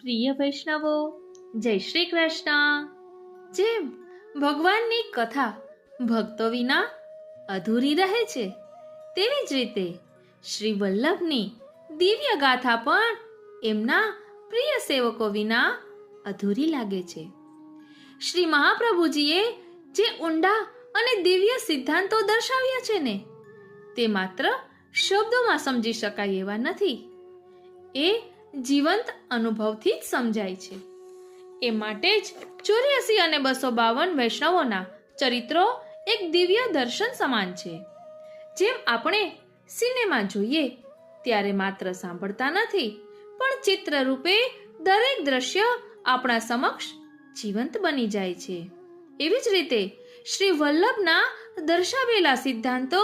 પ્રિય વૈષ્ણવો, જય શ્રી કૃષ્ણ. જેમ ભગવાનની કથા ભક્તો વિના અધૂરી રહે છે, તેવી જ રીતે શ્રી વલ્લભની દિવ્ય ગાથા પણ એમના પ્રિય સેવકો વિના અધૂરી લાગે છે. શ્રી મહાપ્રભુજીએ જે ઊંડા અને દિવ્ય સિદ્ધાંતો દર્શાવ્યા છે ને, તે માત્ર શબ્દોમાં સમજી શકાય એવા નથી. એ જીવંત અનુભવથી જ સમજાય છે. એ માટે જ 84 અને 252 વૈષ્ણવોના ચરિત્રો એક દિવ્ય દર્શન સમાન છે. જેમ આપણે સિનેમા જોઈએ ત્યારે માત્ર સાંભળતા નથી, પણ ચિત્ર રૂપે દરેક દ્રશ્ય આપણા સમક્ષ જીવંત બની જાય છે. એવી જ રીતે શ્રી વલ્લભના દર્શાવેલા સિદ્ધાંતો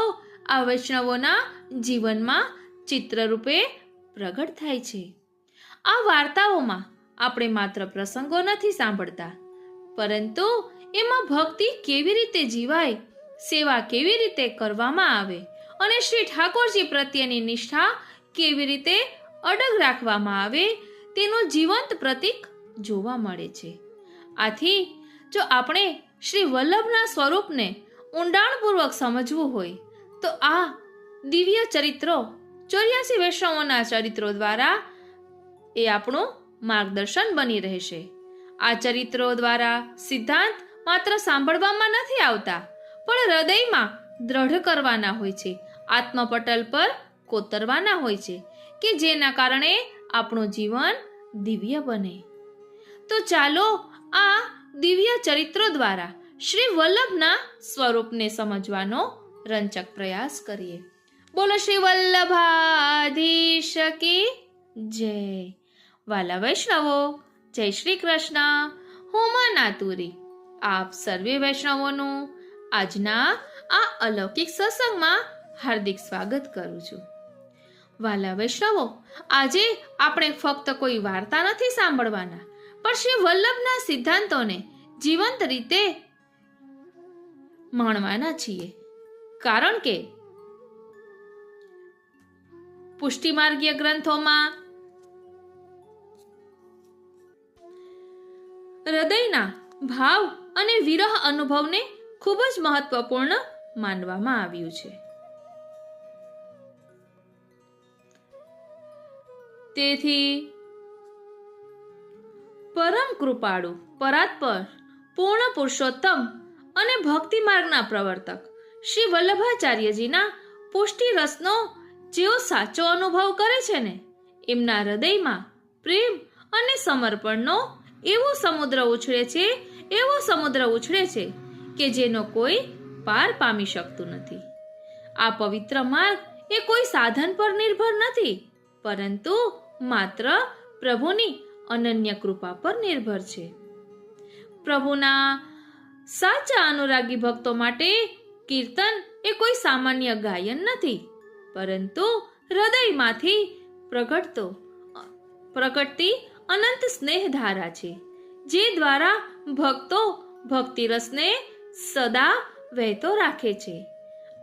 આ વૈષ્ણવોના જીવનમાં ચિત્ર રૂપે પ્રગટ થાય છે. આ વાર્તાઓમાં આપણે માત્ર પ્રસંગો નથી સાંભળતા, પરંતુ એમાં ભક્તિ કેવી રીતે જીવાય, સેવા કેવી રીતે કરવામાં આવે અને શ્રી ઠાકોરજી પ્રત્યેની નિષ્ઠા કેવી રીતે અડગ રાખવામાં આવે, તેનું જીવંત પ્રતીક જોવા મળે છે. આથી જો આપણે શ્રી વલ્લભના સ્વરૂપને ઊંડાણપૂર્વક સમજવું હોય તો આ દિવ્ય ચરિત્રો 84 વૈષ્ણવોના ચરિત્રો દ્વારા એ આપણું માર્ગદર્શન બની રહેશે. આ ચરિત્રો દ્વારા સિદ્ધાંત માત્ર સાંભળવામાં નથી આવતા, પણ હૃદયમાં દ્રઢ કરવાના હોય છે, આત્મપટલ પર કોતરવાના હોય છે, કે જેના કારણે આપણું જીવન દિવ્ય બને. તો ચાલો આ દિવ્ય ચરિત્રો દ્વારા શ્રી વલ્લભના સ્વરૂપને સમજવાનો રંચક પ્રયાસ કરીએ. બોલો શ્રી વલ્લભાધીશ કી જય. વાલા વૈષ્ણવો, જય શ્રી કૃષ્ણ. હું માં નાતુરી આપ સર્વે વૈષ્ણવોનું આજના આ અલૌકિક સત્સંગમાં હાર્દિક સ્વાગત કરું છું. વાલા વૈષ્ણવો, આજે આપણે ફક્ત કોઈ વાર્તા નથી સાંભળવાના, પણ શ્રી વલ્લભના સિદ્ધાંતોને જીવંત રીતે માણવાના છીએ. કારણ કે પુષ્ટિમાર્ગીય ગ્રંથોમાં હૃદયના ભાવ અને વિરહ અનુભવને ખૂબ જ મહત્વપૂર્ણ માનવામાં આવ્યું છે. તેથી પરમ કૃપાળુ, પરાત્પર, પૂર્ણ પુરુષોત્તમ અને ભક્તિ માર્ગના પ્રવર્તક શ્રી વલ્લભાચાર્યજીના પુષ્ટિ રસનો જેઓ સાચો અનુભવ કરે છે ને, એમના હૃદયમાં પ્રેમ અને સમર્પણનો એવો સમુદ્ર ઉછળે છે કે જેનો કોઈ પાર પામી શકતું નથી. આ પવિત્ર માર્ગ એ કોઈ સાધન પર નિર્ભર નથી, પરંતુ માત્ર પ્રભુની અનન્ય કૃપા પર નિર્ભર છે. પ્રભુના સાચા અનુરાગી ભક્તો માટે કીર્તન એ કોઈ સામાન્ય ગાયન નથી, પરંતુ હૃદયમાંથી પ્રગટતી અનંત સ્નેહધારા છે, જે દ્વારા ભક્તો ભક્તિ રસને સદા વહેતો રાખે છે.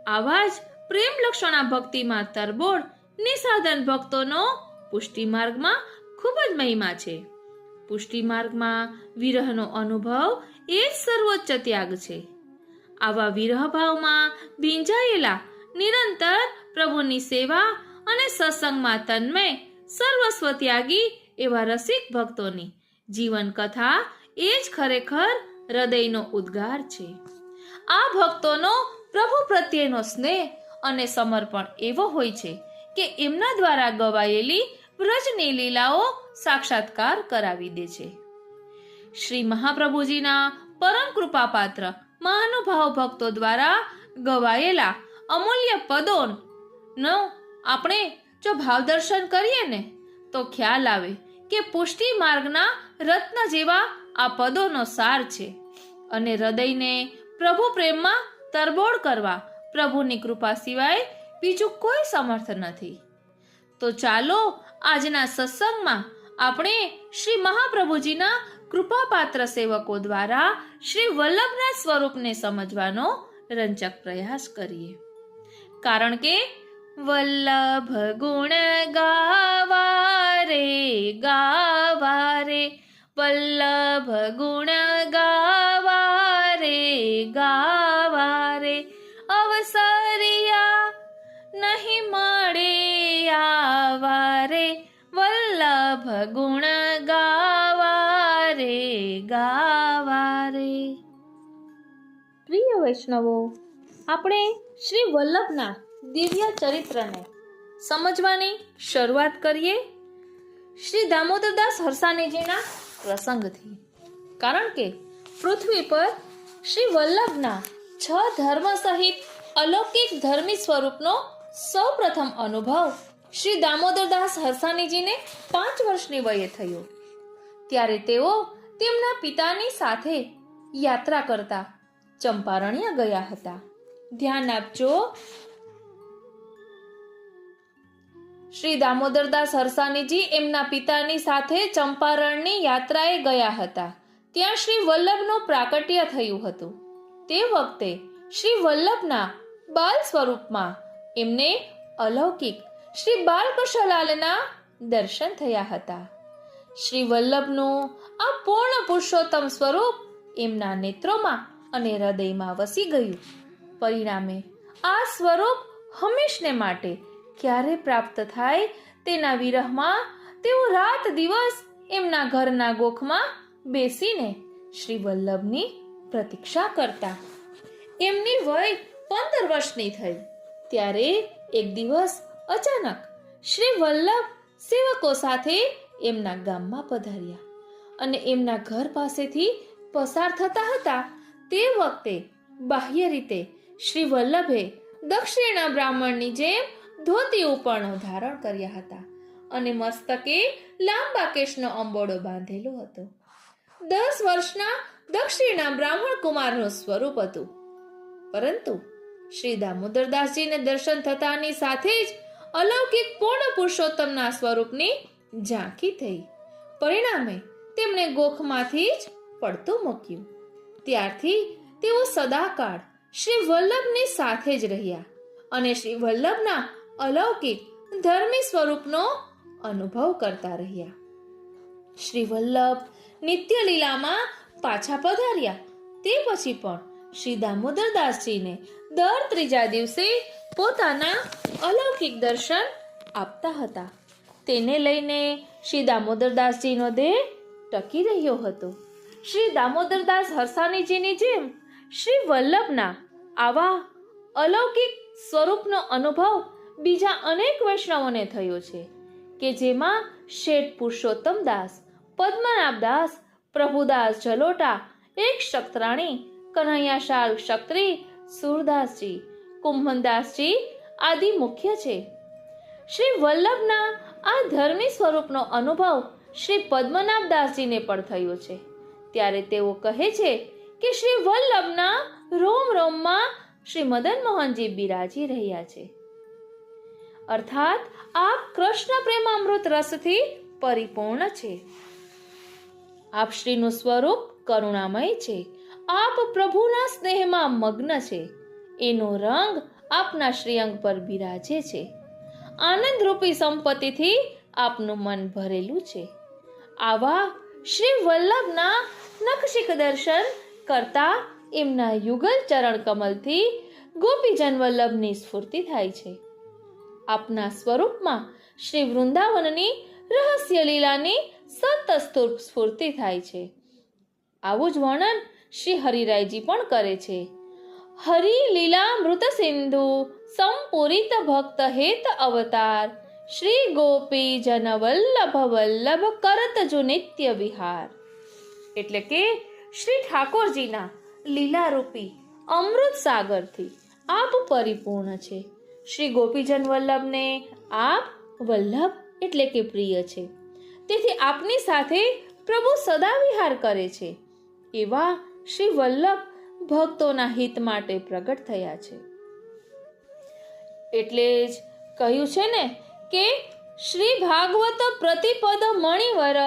આવા જ પ્રેમ લક્ષણા ભક્તિમાં તરબોળ નિસાધન ભક્તોનો પુષ્ટિ માર્ગમાં ખૂબ જ મહિમા છે. પુષ્ટિ માર્ગમાં વિરહનો અનુભવ એ જ સર્વોચ્ચ ત્યાગ છે. આવા વિરહ ભાવમાં ભીંજાયેલા નિરંતર પ્રભુની સેવા અને સત્સંગમાં તન્મય સર્વસ્વ ત્યાગી એવા રસિક ભક્તોની જીવન કથા એ જ ખરેખર હૃદયનો ઉદ્ગાર છે. આ ભક્તોનો પ્રભુ પ્રત્યેનો સ્નેહ અને સમર્પણ એવો હોય છે કે એમના દ્વારા ગવાયેલી વ્રજની લીલાઓ સાક્ષાત્કાર કરાવી દે છે. શ્રી મહાપ્રભુજીના પરમ કૃપાપાત્ર મહાનુભાવ ભક્તો દ્વારા ગવાયેલા અમૂલ્ય પદોનો આપણે જો ભાવદર્શન કરીએ ને, તો ખ્યાલ આવે કે પુષ્ટિ માર્ગના રત્ન જેવા આ પદોનો સાર છે, અને હૃદયને પ્રભુ પ્રેમમાં તરબોળ કરવા પ્રભુની કૃપા સિવાય બીજું કોઈ સમર્થ નથી. તો ચાલો આજના સત્સંગમાં આપણે શ્રી મહાપ્રભુજીના કૃપાપાત્ર સેવકો દ્વારા શ્રી વલ્લભના સ્વરૂપને સમજવાનો રંચક પ્રયાસ કરીએ. કારણ કે વલ્લભ ગુણ ગાવા રે વલ્લભ ગુણ ગાવા રે અવસરિયા નહીં મળે આવા રે વલ્લભ ગુણ ગાવા રે. પ્રિય વૈષ્ણવો, આપણે શ્રી વલ્લભના દિવ્ય ચરિત્રને સમજવાની શરૂઆત કરીએ શ્રી દામોદરદાસ હરસાણીજીના પ્રસંગથી. કારણ કે પૃથ્વી પર શ્રી વલ્લભના 6 ધર્મ સહિત અલૌકિક ધર્મી સ્વરૂપનો સૌપ્રથમ અનુભવ શ્રી દામોદરદાસ હરસાણીજીને 5 વર્ષની વયે થયો. ત્યારે તેઓ તેમના પિતાની સાથે યાત્રા કરતા ચંપારણ્ય ગયા હતા. ધ્યાન આપજો, શ્રી દામોદરદાસ હરસાણીજી એમના પિતાની સાથે ચંપારણની યાત્રાએ ગયા હતા. ત્યાં શ્રી વલ્લભનું પ્રાકટ્ય થયું હતું. તે વખતે શ્રી વલ્લભના બાલ સ્વરૂપમાં એમને અલૌકિક શ્રી બાલકૃષ્ણલાલના દર્શન થયા હતા. શ્રી વલ્લભનું આ પૂર્ણ પુરુષોત્તમ સ્વરૂપ એમના નેત્રોમાં અને હૃદયમાં વસી ગયું. પરિણામે આ સ્વરૂપ હંમેશને માટે ક્યારે પ્રાપ્ત થાય તેના વિરહમાં તેઓ રાત દિવસ એમના ઘરના ગોખમાં બેસીને શ્રી વલ્લભની પ્રતીક્ષા કરતા. એમની વય 15 વર્ષની થઈ ત્યારે એક દિવસ અચાનક શ્રી વલ્લભ સેવકો સાથે એમના ગામમાં પધાર્યા અને એમના ઘર પાસેથી પસાર થતા હતા. તે વખતે બાહ્ય રીતે શ્રી વલ્લભે દક્ષિણા બ્રાહ્મણની જેમ ધોતી ઉપરણો ધારણ કર્યા હતા અને મસ્તકે લાંબા કેશનો અંબોડો બાંધેલો હતો. 10 વર્ષના દક્ષિણા બ્રાહ્મણ કુમારનું સ્વરૂપ હતું. પરંતુ શ્રી દામોદરદાસજીને દર્શન થતાની સાથે જ અલૌકિક પૂર્ણ પુરુષોત્તમના સ્વરૂપની ઝાંખી થઈ. પરિણામે તેમણે ગોખમાંથી જ પડતું મૂક્યું. ત્યારથી તેઓ સદાકાળ શ્રી વલ્લભની સાથે જ રહ્યા અને શ્રી વલ્લભના અલૌકિક ધર્મી સ્વરૂપનો અનુભવ કરતા રહ્યા. શ્રી વલ્લભ નિત્ય લીલામાં પાછા પધાર્યા. તે પછી પણ શ્રી દામોદરદાસજીને દર 3જા દિવસે પોતાના અલૌકિક દર્શન આપતા હતા. તેને લઈને શ્રી દામોદરદાસજીનો દેહ ટકી રહ્યો હતો. શ્રી દામોદરદાસ હરસાણીજીની જેમ શ્રી વલ્લભના આવા અલૌકિક સ્વરૂપનો અનુભવ બીજા અનેક વૈષ્ણવોને થયો છે કે જેમાં શેઠ પુરુષોત્તમ દાસ, પદ્મનાભ દાસ, પ્રભુદાસ જલોટા, એક શક્તરાણી, કનૈયાશાલ ક્ષત્રિ, સુરદાસજી, કુંભનદાસજી આદિ મુખ્ય છે. શ્રી વલ્લભના આ ધર્મી સ્વરૂપનો અનુભવ શ્રી પદ્મનાભ દાસજીને પણ થયો છે. ત્યારે તેઓ કહે છે કે શ્રી વલ્લભના રોમ રોમમાં શ્રી મદન મોહનજી બિરાજી રહ્યા છે. અર્થાત આપ કૃષ્ણ પ્રેમામૃત રસથી પરિપૂર્ણ છે. આપ શ્રીનું સ્વરૂપ કરુણામય છે. આપ પ્રભુના સ્નેહમાં મગ્ન છે. એનો રંગ આપના શ્રીઅંગ પર બિરાજે છે. આનંદરૂપી સંપત્તિથી આપનું મન ભરેલું છે. આવા શ્રી વલ્લભના નખશિખ દર્શન કરતા એમના યુગલ ચરણ કમલથી ગોપીજન વલ્લભની સ્ફૂર્તિ થાય છે. આપના સ્વરૂપમાં શ્રી વૃંદાવનની રહસ્ય લીલાની સતત સ્ફૂર્તિ થાય છે. આવું જ વર્ણન શ્રી હરિરાયજી પણ કરે છે. હરિ લીલા મૃત સિંધુ સંપૂરિત ભક્ત હેત અવતાર શ્રી ગોપી જન વલ્લભ વલ્લભ કરત જો નિત્ય વિહાર. એટલે કે શ્રી ઠાકોરજીના લીલારૂપી અમૃત સાગરથી આપ પરિપૂર્ણ છે. શ્રી ગોપીજન વલ્લભને આપ વલ્લભ એટલે કે પ્રિય છે. તેથી આપની સાથે પ્રભુ સદા વિહાર કરે છે. એવા શ્રી વલ્લભ ભક્તોના હિત માટે પ્રગટ થયા છે. એટલે જ કહ્યું છે ને કે શ્રી ભાગવત પ્રતિપદ મણિવર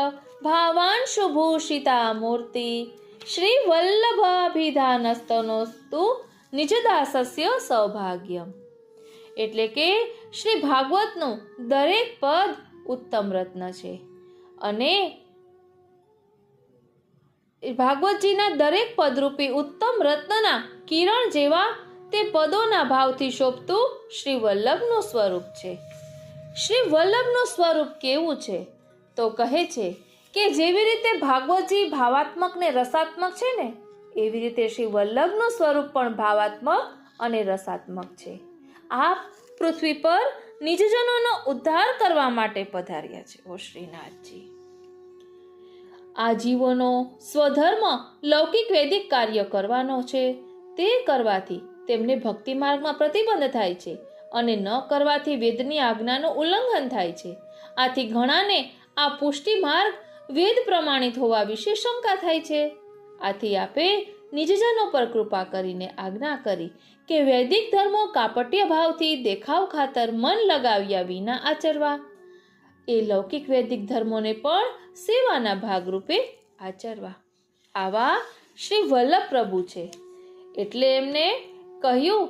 ભાવાંશુ ભૂષિતા મૂર્તિ શ્રી વલ્લભાભિધાનસ્તનોસ્તુ નિજદાસસ્ય સૌભાગ્યમ. એટલે કે શ્રી ભાગવતનું દરેક પદ ઉત્તમ રત્ન છે અને ભાગવતજીના દરેક પદરૂપી ઉત્તમ રત્નના કિરણ જેવા તે પદોના ભાવથી શોભતું શ્રી વલ્લભનું સ્વરૂપ છે. શ્રી વલ્લભનું સ્વરૂપ કેવું છે? તો કહે છે કે જેવી રીતે ભાગવતજી ભાવાત્મક ને રસાત્મક છે ને, એવી રીતે શ્રી વલ્લભનું સ્વરૂપ પણ ભાવાત્મક અને રસાત્મક છે. આપ પૃથ્વી પર નિજજનોનો ઉદ્ધાર કરવા માટે પધાર્યા છે ઓ શ્રીનાથજી. આ જીવોનો સ્વધર્મ લૌકિક વૈદિક કાર્ય કરવાનો છે. તે કરવાથી તેમને ભક્તિ માર્ગમાં પ્રતિબંધ થાય છે અને ન કરવાથી વેદની આજ્ઞાનું ઉલ્લંઘન થાય છે. આથી ઘણાને આ પુષ્ટિ માર્ગ વેદ પ્રમાણિત હોવા વિશે શંકા થાય છે. આથી આપે નિજજનો પર કૃપા કરીને આજ્ઞા કરી કે વૈદિક ધર્મો કાપટ્ય ભાવથી દેખાવ ખાતર મન લગાવ્યા વિના આચરવા. એ લૌકિક વૈદિક ધર્મોને પણ સેવાના ભાગરૂપે આચરવા. આવા શ્રી વલ્લભ પ્રભુ છે. એટલે એમને કહ્યું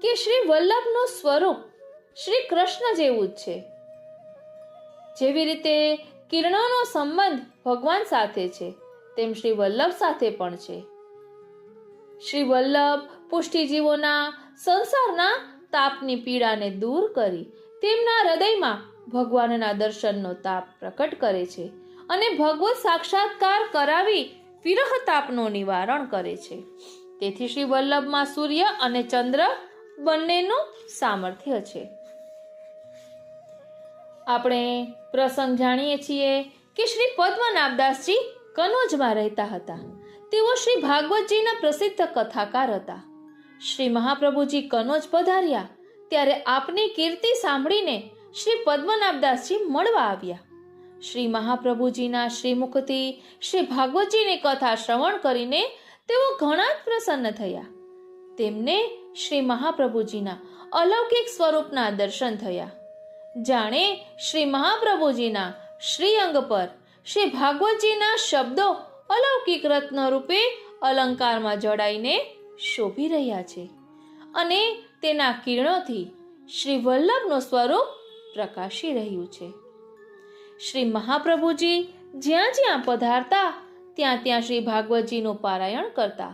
કે શ્રી વલ્લભનું સ્વરૂપ શ્રી કૃષ્ણ જેવું જ છે. જેવી રીતે કિરણોનો સંબંધ ભગવાન સાથે છે, તેમ શ્રી વલ્લભ સાથે પણ છે. શ્રી વલ્લભ પુષ્ટિજીવોના સંસારના તાપની પીડાને દૂર કરી તેમના હૃદયમાં ભગવાનના દર્શનનો તાપ પ્રકટ કરે છે અને ભગવત સાક્ષાત્કાર કરાવી વિરહ તાપનું નિવારણ કરે છે. તેથી શ્રી વલ્લભમાં સૂર્ય અને ચંદ્ર બંનેનું સામર્થ્ય છે. આપણે પ્રસંગ જાણીએ છીએ કે શ્રી પદ્મનાભદાસજી કનોજમાં રહેતા હતા. તેઓ શ્રી ભાગવતજીના પ્રસિદ્ધ કથાકાર હતા. શ્રી મહાપ્રભુજી કનોજ પધાર્યા ત્યારે આપની કીર્તિ સાંભળીને શ્રી પદ્મનાભદાસજી મળવા આવ્યા. શ્રી મહાપ્રભુજીના શ્રીમુખથી શ્રી ભાગવતજીની કથા શ્રવણ કરીને તેઓ ઘણા જ પ્રસન્ન થયા. તેમને શ્રી મહાપ્રભુજીના અલૌકિક સ્વરૂપના દર્શન થયા. જાણે શ્રી મહાપ્રભુજીના શ્રી અંગ પર શ્રી ભાગવતજીના શબ્દો અલૌકિક રત્ન રૂપે અલંકારમાં જડાઈને શોભી રહ્યા છે અને તેના કિરણોથી શ્રી વલ્લભનું સ્વરૂપ પ્રકાશી રહ્યું છે. શ્રી મહાપ્રભુજી જ્યાં જ્યાં પધારતા ત્યાં ત્યાં શ્રી ભાગવતજીનું પારાયણ કરતા.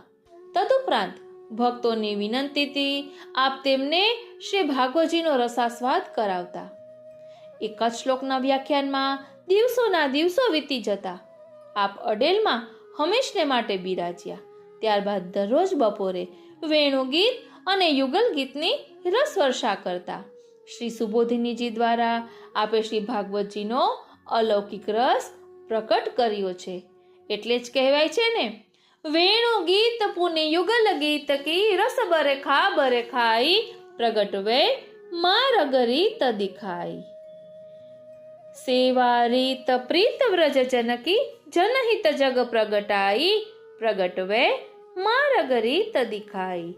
તદુપરાંત ભક્તોની વિનંતીથી આપ તેમને શ્રી ભાગવતજીનો રસાસ્વાદ કરાવતા. એક જ શ્લોકના વ્યાખ્યાનમાં દિવસોના દિવસો વીતી જતા. આપ અડેલમાં હંમેશને માટે બિરાજ્યા. ત્યારબાદ દરરોજ બપોરે વેણુગીત અને યુગલ ગીતની રસવર્ષા કરતા. શ્રી સુબોધિનીજી દ્વારા આપે શ્રી ભાગવતજીનો અલૌકિક રસ પ્રકટ કર્યો છે. એટલે જ કહેવાય છે ને, વેણુ ગીત પુને યુગલ ગીત કી રસ બરે ખાઈ પ્રગટ વે માર ગરીત દિખાઈ. સેવા રીત પ્રીત વ્રજ જનકી જનહિત જગ પ્રગટાઈ પ્રગટ વે માર ગરીત દિખાઈ.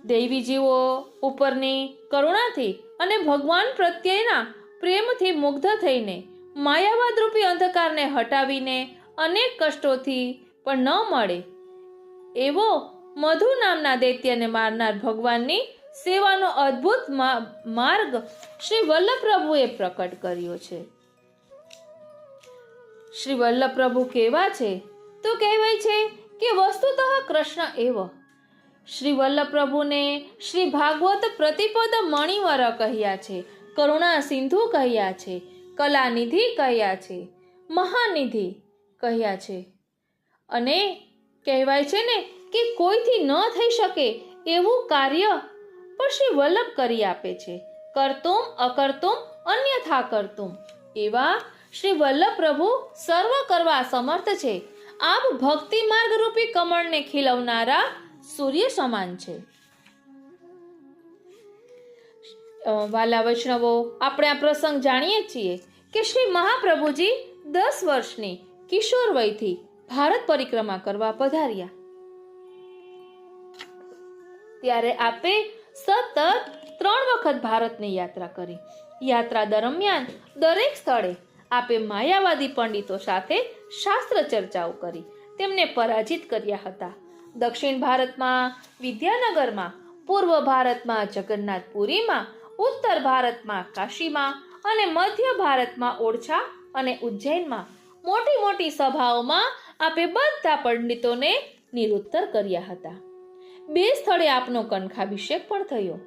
દેવી જીવો ઉપરની કરુણાથી અને ભગવાન પ્રત્યેના પ્રેમથી મુગ્ધ થઈને માયાવાદ રૂપી અંધકારને હટાવીને અનેક કષ્ટોથી પણ ન મળે એવો મધુ નામના દૈત્યને મારનાર ભગવાનની સેવાનો અદ્ભુત માર્ગ શ્રી વલ્લભ પ્રભુએ પ્રકટ કર્યો છે. શ્રી વલ્લભ પ્રભુ કેવા છે? તો કહેવાય છે કે વસ્તુતઃ કૃષ્ણ એવ. શ્રી વલ્લભ પ્રભુને શ્રી ભાગવત પ્રતિપદ મણિવર કહ્યા છે, કરુણા સિંધુ કહ્યા છે, કલાનિધિ કહ્યા છે, મહાનિધિ કહ્યા છે. અને કહેવાય છે ને કે કોઈથી ન થઈ શકે એવું કાર્ય પણ શ્રી વલ્લભ કરી આપે છે. કરતુમ અકર્તુમ અન્યથા કરતુમ એવા શ્રી વલ્લભ પ્રભુ સર્વ કરવા સમર્થ છે. આપ ભક્તિ માર્ગ રૂપી કમળને ખીલવનારા સૂર્ય સમાન છે. વાલા વૈષ્ણવો, આપણે આ પ્રસંગ જાણીએ છીએ કે શ્રી મહાપ્રભુજી 10 વર્ષની કિશોર વયથી ભારત પરિક્રમા કરવા પધાર્યા. ત્યારે આપે સતત 3 વખત ભારતની યાત્રા કરી. યાત્રા દરમિયાન દરેક સ્થળે આપે માયાવાદી પંડિતો સાથે શાસ્ત્ર ચર્ચાઓ કરી તેમને પરાજિત કર્યા હતા. દક્ષિણ ભારતમાં વિદ્યાનગરમાં પૂર્વ ભારતમાં જગન્નાથપુરીમાં, ઉત્તર ભારતમાં કાશીમાં અને મધ્ય ભારતમાં ઓરછા અને ઉજ્જૈનમાં મોટી મોટી સભાઓમાં આપે બધા પંડિતોને નિરુત્તર કર્યા હતા. 2 સ્થળે આપનો કંઠાભિષેક પણ થયો.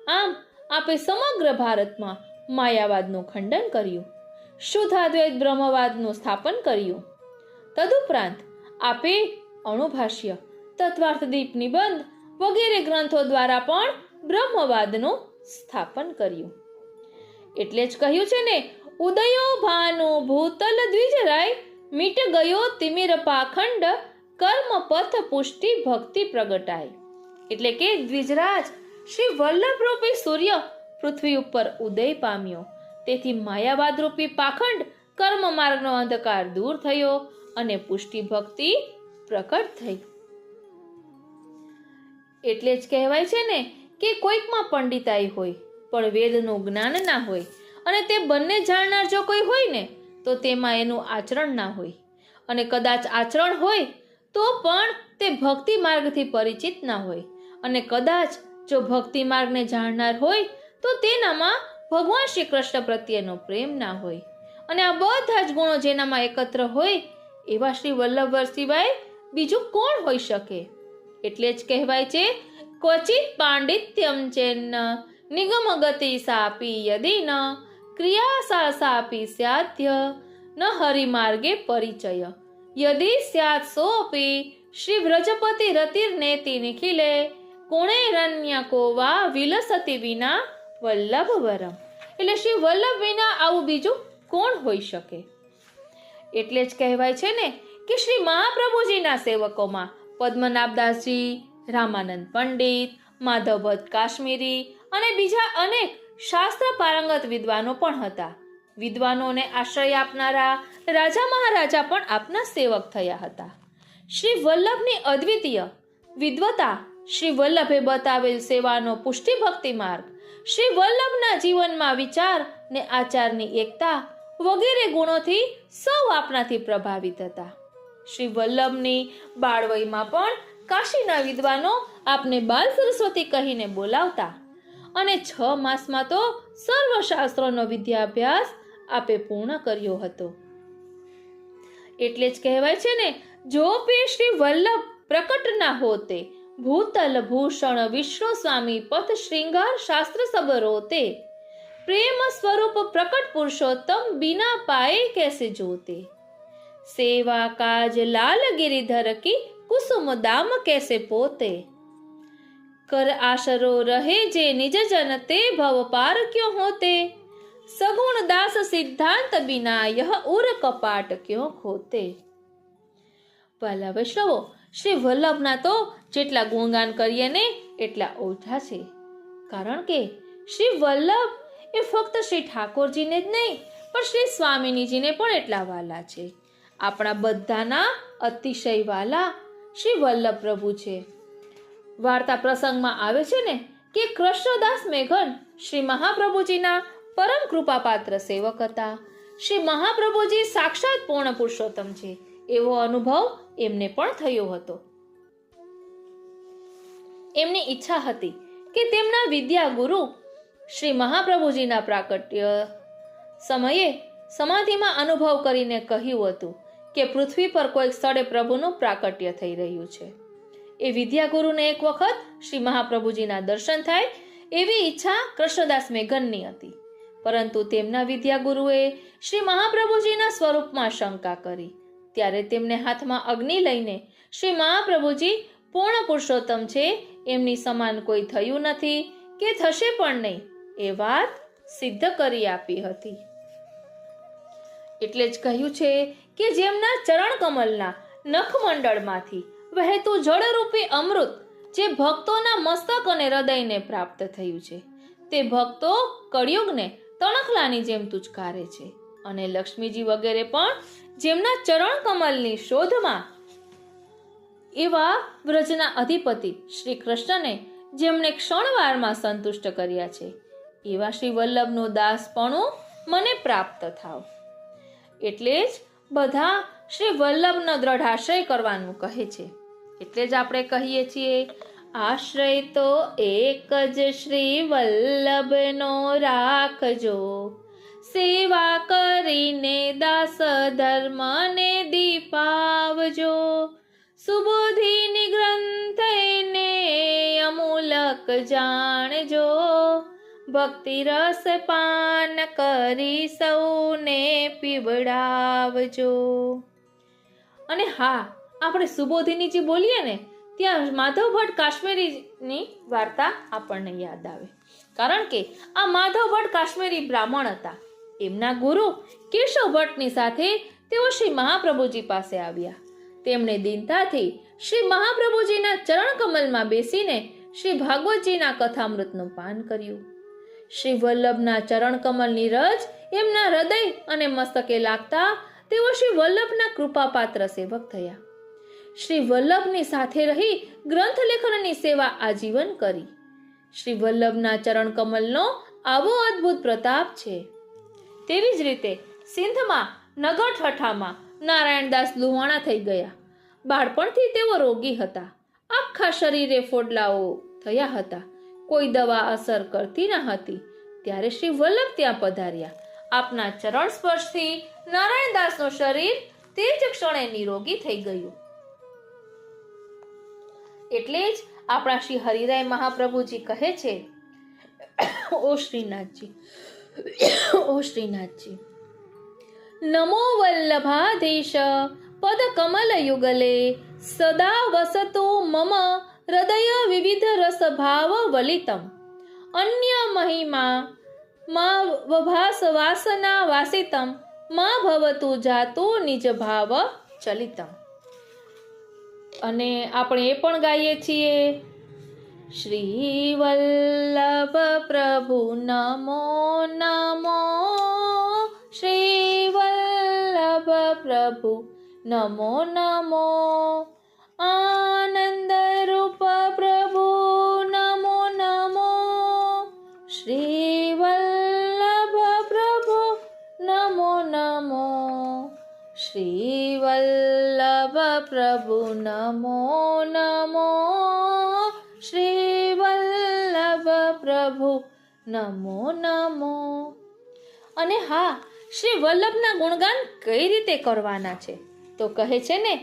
આમ આપે સમગ્ર ભારતમાં માયાવાદનું ખંડન કર્યું, શુદ્ધાદ્વૈત બ્રહ્મવાદનું સ્થાપન કર્યું. તદુપરાંત આપે અણુભાષ્ય, તત્વાર્થદીપ નિબંધ વગેરે ગ્રંથો દ્વારા પણ બ્રહ્મવાદનું સ્થાપન કર્યું. એટલે જ કહ્યું છે ને, ઉદયો ભાનુ ભૂતલ દ્વિજરાય, મીટ ગયો તિમિર પાખંડ, કર્મ પથ પુષ્ટિ ભક્તિ પ્રગટાય. એટલે કે દ્વિજરાજ શ્રી વલ્લભ રૂપી સૂર્ય પૃથ્વી ઉપર ઉદય પામ્યો, તેથી માયાવાદ રૂપી પાખંડ કર્મ માર્ગનો અંધકાર દૂર થયો અને પુષ્ટિ ભક્તિ પ્રકટ થઈ. એટલે જ કહેવાય છે ને કે કોઈકમાં પંડિતાઈ હોય પણ વેદનું જ્ઞાન ના હોય, અને તે બંને જાણનાર જો કોઈ હોય ને તો તેમાં એનું આચરણ ના હોય, અને કદાચ આચરણ હોય તો પણ તે ભક્તિ માર્ગથી પરિચિત ના હોય, અને કદાચ જો ભક્તિ માર્ગને જાણનાર હોય તો તેનામાં ભગવાન શ્રી કૃષ્ણ પ્રત્યેનો પ્રેમ ના હોય. અને આ બધા જ ગુણો જેનામાં એકત્ર હોય એવા શ્રી વલ્લભવર સિવાય બીજું કોણ હોઈ શકે? એટલે જ કહેવાય છે, ક્વચિત પાંડિત્યમ ચેન્ન નિગમ ગતિ સાપી યદિ ન ક્રિયા સાપી સ્યાદ્ય ન હરિમાર્ગે પરિચય યદિ સ્યાત સોપી શ્રી વ્રજપતિ રતિર્નેતિ નિખિલે કોણેરન્ય કો વા વિલસતિ વિના વલ્લભવરમ. એટલે શ્રી વલ્લભ વિના આવું બીજું કોણ હોઈ શકે? એટલે જ કહેવાય છે ને કે શ્રી મહાપ્રભુજીના સેવકોમાં પદ્મનાભદાસજી, રામાનંદ પંડિત, માધવ ભટ્ટ કાશ્મીરી અને બીજા અનેક શાસ્ત્ર પારંગત વિદ્વાનો પણ હતા. વિદ્વાનોને આશ્રય આપનારા રાજા મહારાજા પણ આપના સેવક થયા હતા. શ્રી વલ્લભની અદ્વિતીય વિદ્વતા, શ્રી વલ્લભે બતાવેલ સેવાનો પુષ્ટિ ભક્તિ માર્ગ, શ્રી વલ્લભના જીવનમાં વિચાર ને આચારની એકતા વગેરે ગુણોથી સૌ આપનાથી પ્રભાવિત હતા. શ્રી વલ્લભની બાળવયમાં પણ કાશીના વિદ્વાનો આપને બાલ સરસ્વતી કહીને બોલાવતા, અને 6 માસમાં તો સર્વ શાસ્ત્રોનો વિદ્યાભ્યાસ આપે પૂર્ણ કર્યો હતો. એટલે જ કહેવાય છે ને, જો પે શ્રી વલ્લભ પ્રકટ ના હોતે, ભૂતલ ભૂષણ વિષ્ણુ સ્વામી પથ શ્રૃંગાર શાસ્ત્ર સબ રોતે, પ્રેમ સ્વરૂપ પ્રકટ પુરુષોત્તમ બિના પાએ कैसे જોતે, સેવા કાજ લાલ गिरिधर की कुसुम दाम कैसे पोते, कर आशरो रहे जे निज जन ते भव पार क्यों होते, सगुण दास सिद्धांत बिना यह उर कपाट क्यों खोते. પહેલા વૈષ્ણવો, શ્રી વલ્લભના તો જેટલા ગુણગાન કરીએ ને એટલા ઓછા છે. કારણ કે શ્રી વલ્લભ એ ફક્ત શ્રી ઠાકોરજીને જ નહીં પણ શ્રી સ્વામિનીજીને પણ એટલા વાલા છે. આપણા બધાના અતિશય વાલા શ્રી વલ્લભ પ્રભુ છે. વાર્તા પ્રસંગમાં આવે છે ને કે કૃષ્ણદાસ મેઘન શ્રી મહાપ્રભુજીના પરમ કૃપાપાત્ર સેવક હતા. શ્રી મહાપ્રભુજી સાક્ષાત પૂર્ણ પુરુષોત્તમ છે એવો અનુભવ એમને પણ થયો હતો. એમની ઈચ્છા હતી કે તેમના વિદ્યા ગુરુ શ્રી મહાપ્રભુજીના પ્રાકટ્ય સમયે સમાધિમાં અનુભવ કરીને કહ્યું હતું કે પૃથ્વી પર કોઈક સ્થળે પ્રભુનું પ્રાકટ્ય થઈ રહ્યું છે. એ વિદ્યાગુરુને એક વખત શ્રી મહાપ્રભુજીના દર્શન થાય એવી ઈચ્છા કૃષ્ણદાસ મેઘનની હતી. પરંતુ તેમના વિદ્યાગુરુએ શ્રી મહાપ્રભુજીના સ્વરૂપમાં શંકા કરી. ત્યારે તેમને હાથમાં અગ્નિ લઈને શ્રી મહાપ્રભુજી પૂર્ણ પુરુષોત્તમ છે, એમની સમાન કોઈ થયું નથી કે થશે પણ નહીં એ વાત સિદ્ધ કરી આપી હતી. એટલે જ કહ્યું છે કે જેમના ચરણ કમલના નખમંડળમાંથી વહેતું જળરૂપી અમૃત જે ભક્તોના મસ્તક અને હૃદયને પ્રાપ્ત થયું છે, તે ભક્તો કળિયુગને તણખલાની જેમ તુચકારે છે. અને લક્ષ્મીજી વગેરે પણ જેમના ચરણ કમલની શોધમાં એવા વ્રજના અધિપતિ શ્રી કૃષ્ણને જેમણે ક્ષણવારમાં સંતુષ્ટ કર્યા છે, એવા શ્રી વલ્લભનું દાસપણું મને પ્રાપ્ત થાવ. એટલે જ બધા શ્રી વલ્લભનો દ્રઢ આશ્રય કરવાનું કહે છે. એટલે જ આપણે કહીએ છીએ, આશ્રય તો એક જ શ્રી વલ્લભનો રાખજો, સેવા કરીને દાસ ધર્મને દીપાવજો, સુબોધિની ગ્રંથને અમૂલક જાણજો, ભક્તિ રસ પાન કરી સૌને પીવડાવજો. અને હા, આપણે સુબોધિની જે બોલીએ ને ત્યાં માધવ ભટ્ટ કાશ્મીરીની વાર્તા આપણને યાદ આવે, કારણ કે આ માધવ ભટ્ટ કાશ્મીરી બ્રાહ્મણ હતા. એમના ગુરુ કેશવ ભટ્ટની સાથે તેઓ શ્રી મહાપ્રભુજી પાસે આવ્યા. તેમણે દીનતાથી શ્રી મહાપ્રભુજીના ચરણ કમલમાં બેસીને શ્રી ભાગવતજીના કથામૃતનું પાન કર્યું. શ્રી વલ્લભના ચરણ કમલની રજ એમના હૃદય અને મસ્તકે લાગતા તેઓ શ્રી વલ્લભના કૃપાપાત્ર સેવક થયા. શ્રી વલ્લભની સાથે રહી ગ્રંથ લેખનની સેવા આજીવન કરી. શ્રી વલ્લભના ચરણ કમલનો આવો અદ્ભુત પ્રતાપ છે. તેવી જ રીતે સિંધમાં નગર ઠઠામાં નારાયણદાસ લુહાણા થઈ ગયા. બાળપણથી તેઓ રોગી હતા. આખા શરીરે ફોડલાઓ થયા હતા. કોઈ દવા અસર કરતી ન હતી. ત્યારે શ્રી વલ્લભ ત્યાં પધાર્યા. આપના ચરણ સ્પર્શથી નારાયણદાસનું શરીર તે જ ક્ષણે નિરોગી થઈ ગયું. એટલે જ આપણા શ્રી હરિરાય મહાપ્રભુજી કહે છે, ઓ શ્રીનાથજી, ઓ શ્રીનાથજી, નમો વલ્લભાધીશ પદ કમલ યુગલે, સદા વસતો મમ હૃદય વિવિધ રસ ભાવ વલિતમ, અન્ય મહિમા મા વભાસ વાસના વાસિતમ, મા ભવતુ જાતુ નિજ ભાવ ચલિતમ. અને આપણે એ પણ ગાઈએ છીએ, શ્રી વલ્લભ પ્રભુ નમો નમો, શ્રી વલ્લભ પ્રભુ નમો નમો, આનંદ રૂપ પ્રભુ નમો નમો, શ્રી વલ્લભ પ્રભુ નમો નમો, શ્રી વલ્લભ પ્રભુ નમો નમો, શ્રી વલ્લભ પ્રભુ નમો નમો. અને હા, શ્રી વલ્લભના ગુણગાન કઈ રીતે કરવાના છે? તો કહે છે ને,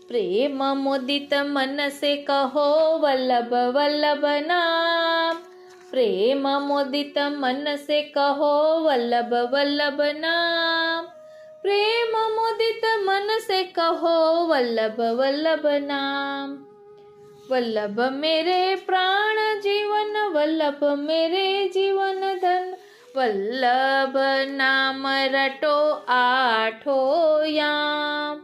પ્રેમ મોદિત મન સે કહો વલ્લભ વલ્લભ નામ, પ્રેમ મોદિત મન સે કહો વલ્લભ વલ્લભ નામ, પ્રેમ મોદિત મન સે કહો વલ્લભ વલ્લભ નામ, वल्लभ मेरे प्राण जीवन, वल्लभ मेरे जीवन धन, वल्लभ नाम रटो आठो याम,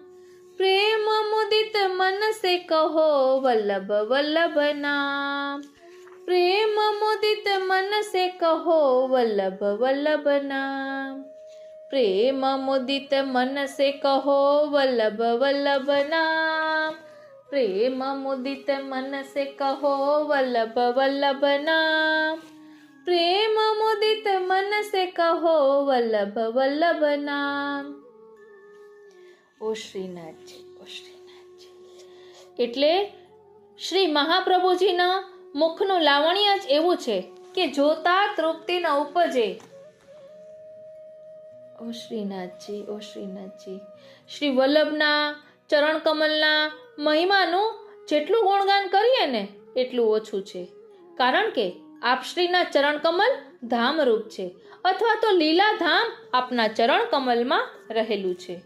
प्रेम मुदित मन से कहो वल्लभ वल्लभ नाम, प्रेम मुदित मन से कहो वल्लभ वल्लभ नाम, प्रेम मुदित मन से कहो वल्लभ वल्लभ नाम, प्रेम मुदित मन से कहो वल्लभ वल्लभ नाम, प्रेम मुदित मन से कहो वल्लभ वल्लभ नाम. ઓ શ્રીનાથજી, ઓ શ્રીનાથજી. એટલે શ્રી મહાપ્રભુજીના મુખનું લાવણ્ય જ એવું છે કે જોતા તૃપ્તિ ન ઉપજે. ઓ શ્રીનાથજી, ઓ શ્રીનાથજી. શ્રી વલ્લભના ચરણ કમલના મહિમાનું જેટલું ગુણગાન કરીએ ને એટલું ઓછું છે. કારણ કે આપશ્રીના ચરણ કમલ ધામરૂપ છે, અથવા તો લીલા ધામ આપના ચરણ કમલમાં રહેલું છે.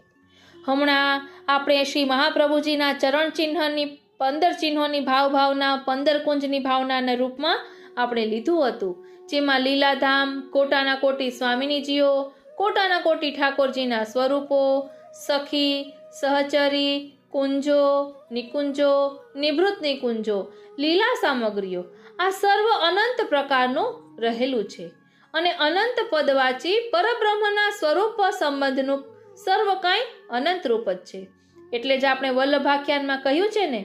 હમણાં આપણે શ્રી મહાપ્રભુજીના ચરણ ચિહ્નની 15 ચિહ્નોની ભાવના 15 કુંજની ભાવનાના રૂપમાં આપણે લીધું હતું, જેમાં લીલાધામ, કોટાના કોટી સ્વામિનીજીઓ, કોટાના કોટી ઠાકોરજીના સ્વરૂપો, સખી, સહચરી, કુંજો, નિકુંજો, નિવૃત્ત નિકુંજો, લીલા સામગ્રીઓ, આ સર્વ અનંત પ્રકારનું રહેલું છે. અને અનંત પદવાચી પરબ્રહ્મના સ્વરૂપ સંબંધનું સર્વ કાંઈ અનંત રૂપ જ છે. એટલે જ આપણે વલ્લભાખ્યાનમાં કહ્યું છે ને,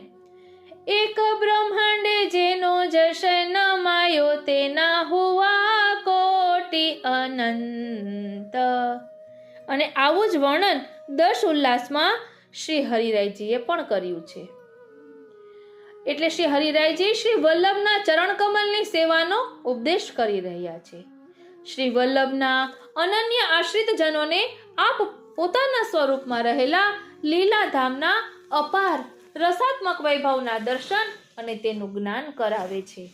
એક બ્રહ્માંડે જેનો જશ ન માયો તેના હુઆ કોટી અનંત. અને આવું જ વર્ણન 10 ઉલ્લાસમાં શ્રી હરિરાયજીએ પણ કર્યું છે. એટલે શ્રી હરિરાયજી શ્રી વલ્લભના ચરણ કમલની સેવાનો ઉપદેશ કરી રહ્યા છે. શ્રી વલ્લભના અનન્ય આશ્રિત જનોને આપ પોતાના સ્વરૂપમાં રહેલા લીલાધામના અપાર રસાત્મક વૈભવના દર્શન અને તેનું જ્ઞાન કરાવે છે.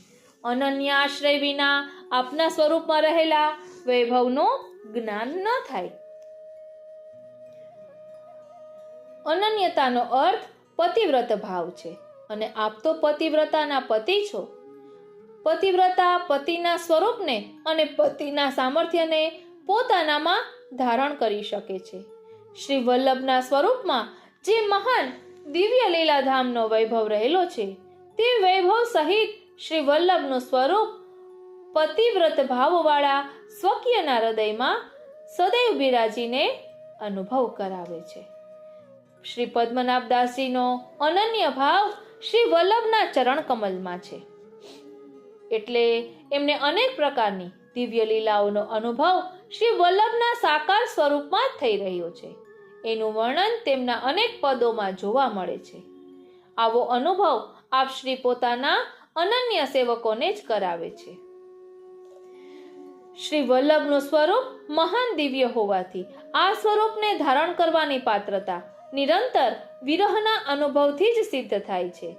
અનન્ય આશ્રય વિના આપના સ્વરૂપમાં રહેલા વૈભવનું જ્ઞાન ન થાય. અનન્યતાનો અર્થ પતિવ્રત ભાવ છે અને આપ તો પતિવ્રતાના પતિ છો. પતિવ્રતા પતિના સ્વરૂપને અને પતિના સામર્થ્યને પોતાનામાં ધારણ કરી શકે છે. શ્રી વલ્લભના સ્વરૂપમાં જે મહાન દિવ્ય લીલાધામનો વૈભવ રહેલો છે તે વૈભવ સહિત શ્રી વલ્લભનું સ્વરૂપ પતિવ્રત ભાવવાળા સ્વકીયના હૃદયમાં સદૈવ બિરાજીને અનુભવ કરાવે છે. શ્રી પદ્મનાભદાસજીનો અનન્ય ભાવ શ્રી વલ્લભના ચરણ કમલમાં છે. એટલે એમને અનેક પ્રકારની દિવ્ય લીલાઓનો અનુભવ શ્રી વલ્લભના સાકાર સ્વરૂપમાં જ થઈ રહ્યો છે. એનું વર્ણન તેમના અનેક પદોમાં જોવા મળે છે. આવો અનુભવ આપ શ્રી પોતાના અનન્ય સેવકોને જ કરાવે છે. શ્રી વલ્લભનું સ્વરૂપ મહાન દિવ્ય હોવાથી આ સ્વરૂપને ધારણ કરવાની પાત્રતા નિરંતર વિરહના અનુભવથી જ સિદ્ધ થાય છે.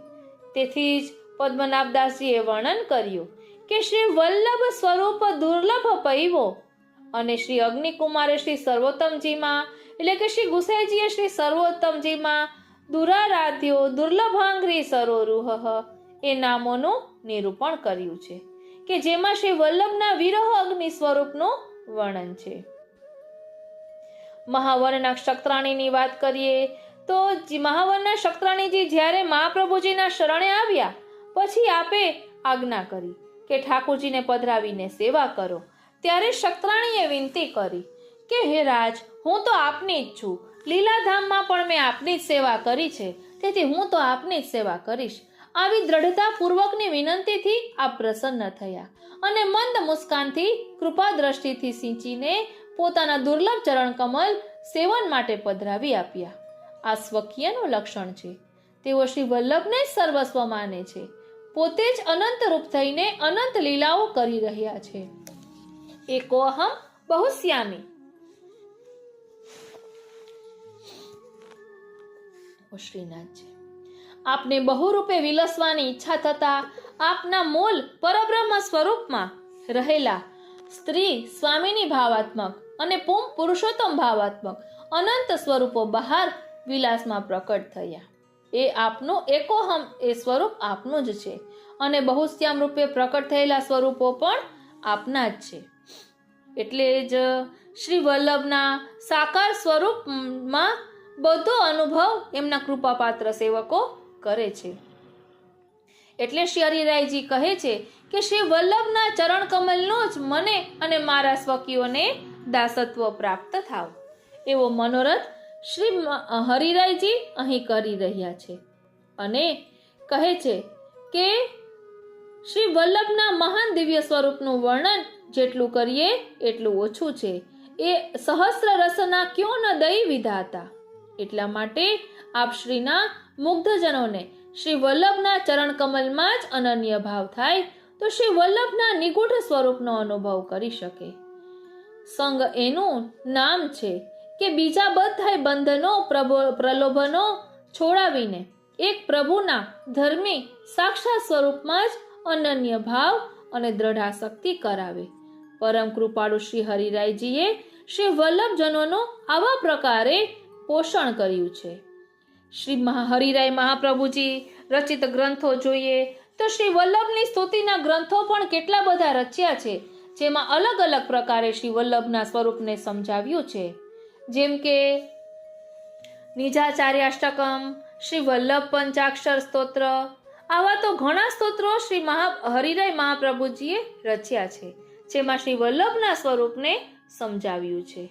તેથી જ પદ્મનાભદાસજીએ વર્ણન કર્યું કે શ્રી વલ્લભ સ્વરૂપ દુર્લભ પૈવો, અને શ્રી અગ્નિકુમારે શ્રી સર્વોત્તમજીમાં એટલે કે શ્રી ગુસાઈજીએ શ્રી સર્વોત્તમજીમાં દુરારાધ્યો દુર્લભાંગ્રી સરોરુહ એ નામોનું નિરૂપણ કર્યું છે કે જેમાં શ્રી વલ્લભના વિરહ અગ્નિ સ્વરૂપનું વર્ણન છે. મહાવરના શક્રાણીની વાત કરીએ તો મહાવરના શક્રાણીજી જ્યારે મહાપ્રભુજીના શરણે આવ્યા પછી આપે આજ્ઞા કરી કે ઠાકોરજીને પધરાવીને સેવા કરો. ત્યારે શક્રાણીએ વિનંતી કરી કે હે રાજ, હું તો આપની જ છું. લીલાધામમાં પણ મેં આપની જ સેવા કરી છે, તેથી હું તો આપની જ સેવા કરીશ. આવી દ્રઢતા પૂર્વકની વિનંતીથી આપ પ્રસન્ન થયા અને મંદ મુસ્કાનથી કૃપા દ્રષ્ટિથી સિંચીને પોતાના દુર્લભ ચરણ કમલ સેવન માટે પધરાવી આપ્યા. આ સ્વકીયનું લક્ષણ છે. તેઓ શ્રી વલ્લભને જ સર્વસ્વ માને છે. પોતે જ અનંત રૂપ થઈને અનંત લીલાઓ કરી રહ્યા છે. એકોહમ બહુશ્યામી. શ્રીનાથજી, આપને બહુરૂપે વિલસવાની ઈચ્છા થતા આપના મૂળ પરબ્રહ્મ સ્વરૂપમાં રહેલા સ્ત્રી સ્વામીની ભાવાત્મક અને પુરુષોત્તમ ભાવાત્મક અનંત સ્વરૂપો બહાર વિલાસમાં પ્રકટ થયા. એ આપનું એકોહમ એ સ્વરૂપ આપનું જ છે અને બહુશ્યામ રૂપે પ્રકટ થયેલા સ્વરૂપો પણ આપના જ છે. એટલે જ શ્રી વલ્લભના સાકાર સ્વરૂપમાં બધો અનુભવ એમના કૃપાપાત્ર સેવકો કરે છે. એટલે શ્રી હરિરાયજી કહે છે કે શ્રી વલ્લભના ચરણ કમલનો જ મને અને મારા સ્વકીયોને દાસત્વ પ્રાપ્ત થાવ. એવો મનોરથ શ્રી હરિરાયજી અહીં કરી રહ્યા છે અને કહે છે કે શ્રી વલ્લભના મહાન દિવ્ય સ્વરૂપનું વર્ણન જેટલું કરીએ એટલું ઓછું છે. એ સહસ્ર રસના ક્યો ન દઈ વિધાતા. એટલા માટે આપ શ્રીના મુગ્ધજનોને શ્રી વલ્લભના ચરણ કમલમાં જ અનન્ય ભાવ થાય તો શ્રી વલ્લભના નિગૂઢ સ્વરૂપનો અનુભવ કરી શકે. સંગ એનું નામ છે કે બીજા બધા બંધનો પ્રલોભનો છોડાવીને એક પ્રભુના ધર્મી સાક્ષાત સ્વરૂપમાં જ અનન્ય ભાવ અને દ્રઢાશક્તિ કરાવે. પરમ કૃપાળુ શ્રી હરિરાયજીએ શ્રી વલ્લભજનોનું આવા પ્રકારે પોષણ કર્યું છે. શ્રી હરિરાય મહાપ્રભુજી રચિત ગ્રંથો જોઈએ તો શ્રી વલ્લભની સ્તુતિના ગ્રંથો પણ કેટલા બધા રચ્યા છે, જેમાં અલગ અલગ પ્રકારે શ્રી વલ્લભના સ્વરૂપને સમજાવ્યું છે. જેમ કે નિજાચાર્યાષ્ટકમ, શ્રી વલ્લભ પંચાક્ષર સ્તોત્ર, આવા તો ઘણા સ્તોત્રો શ્રી હરિરાય મહાપ્રભુજીએ રચ્યા છે, જેમાં શ્રી વલ્લભના સ્વરૂપને સમજાવ્યું છે.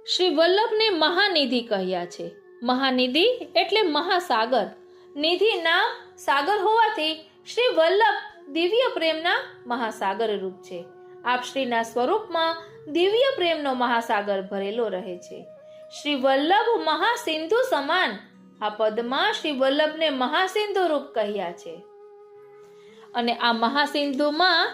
શ્રી વલ્લભને મહાનિધિ કહ્યા છે. મહાનિધિ એટલે મહાસાગર. નિધિ નામ સાગર હોવાથી શ્રી વલ્લભ દિવ્ય પ્રેમના મહાસાગર રૂપ છે. આપ શ્રીના સ્વરૂપમાં દિવ્ય પ્રેમનો મહાસાગર ભરેલો રહે છે. શ્રી વલ્લભ મહાસિંધુ સમાન આ પદમાં શ્રી વલ્લભને મહાસિંધુ રૂપ કહ્યા છે. અને આ મહાસિંધુમાં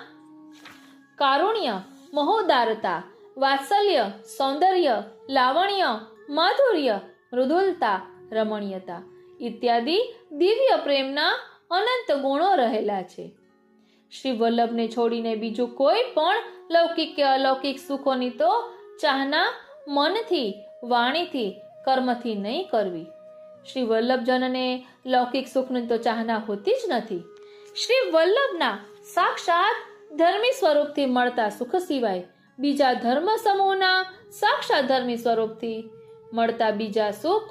કારુણ્ય, મહોદારતા, વાત્સલ્ય, સૌંદર્ય, લાવણ્ય, માધુર્ય, મૃદુલતા, રમણીયતા ઇત્યાદિ દિવ્ય પ્રેમના અનંત ગુણો રહેલા છે. શ્રી વલ્લભને છોડીને બીજું કોઈ પણ લૌકિક કે અલૌકિક સુખોની તો ચાહના મનથી, વાણીથી, કર્મથી નહીં કરવી. શ્રી વલ્લભજનને લૌકિક સુખની તો ચાહના હોતી જ નથી. શ્રી વલ્લભના સાક્ષાત ધર્મી સ્વરૂપથી મળતા સુખ સિવાય બીજા ધર્મ સમૂહના સાક્ષાત ધર્મી સ્વરૂપથી મળતા બીજા સુખ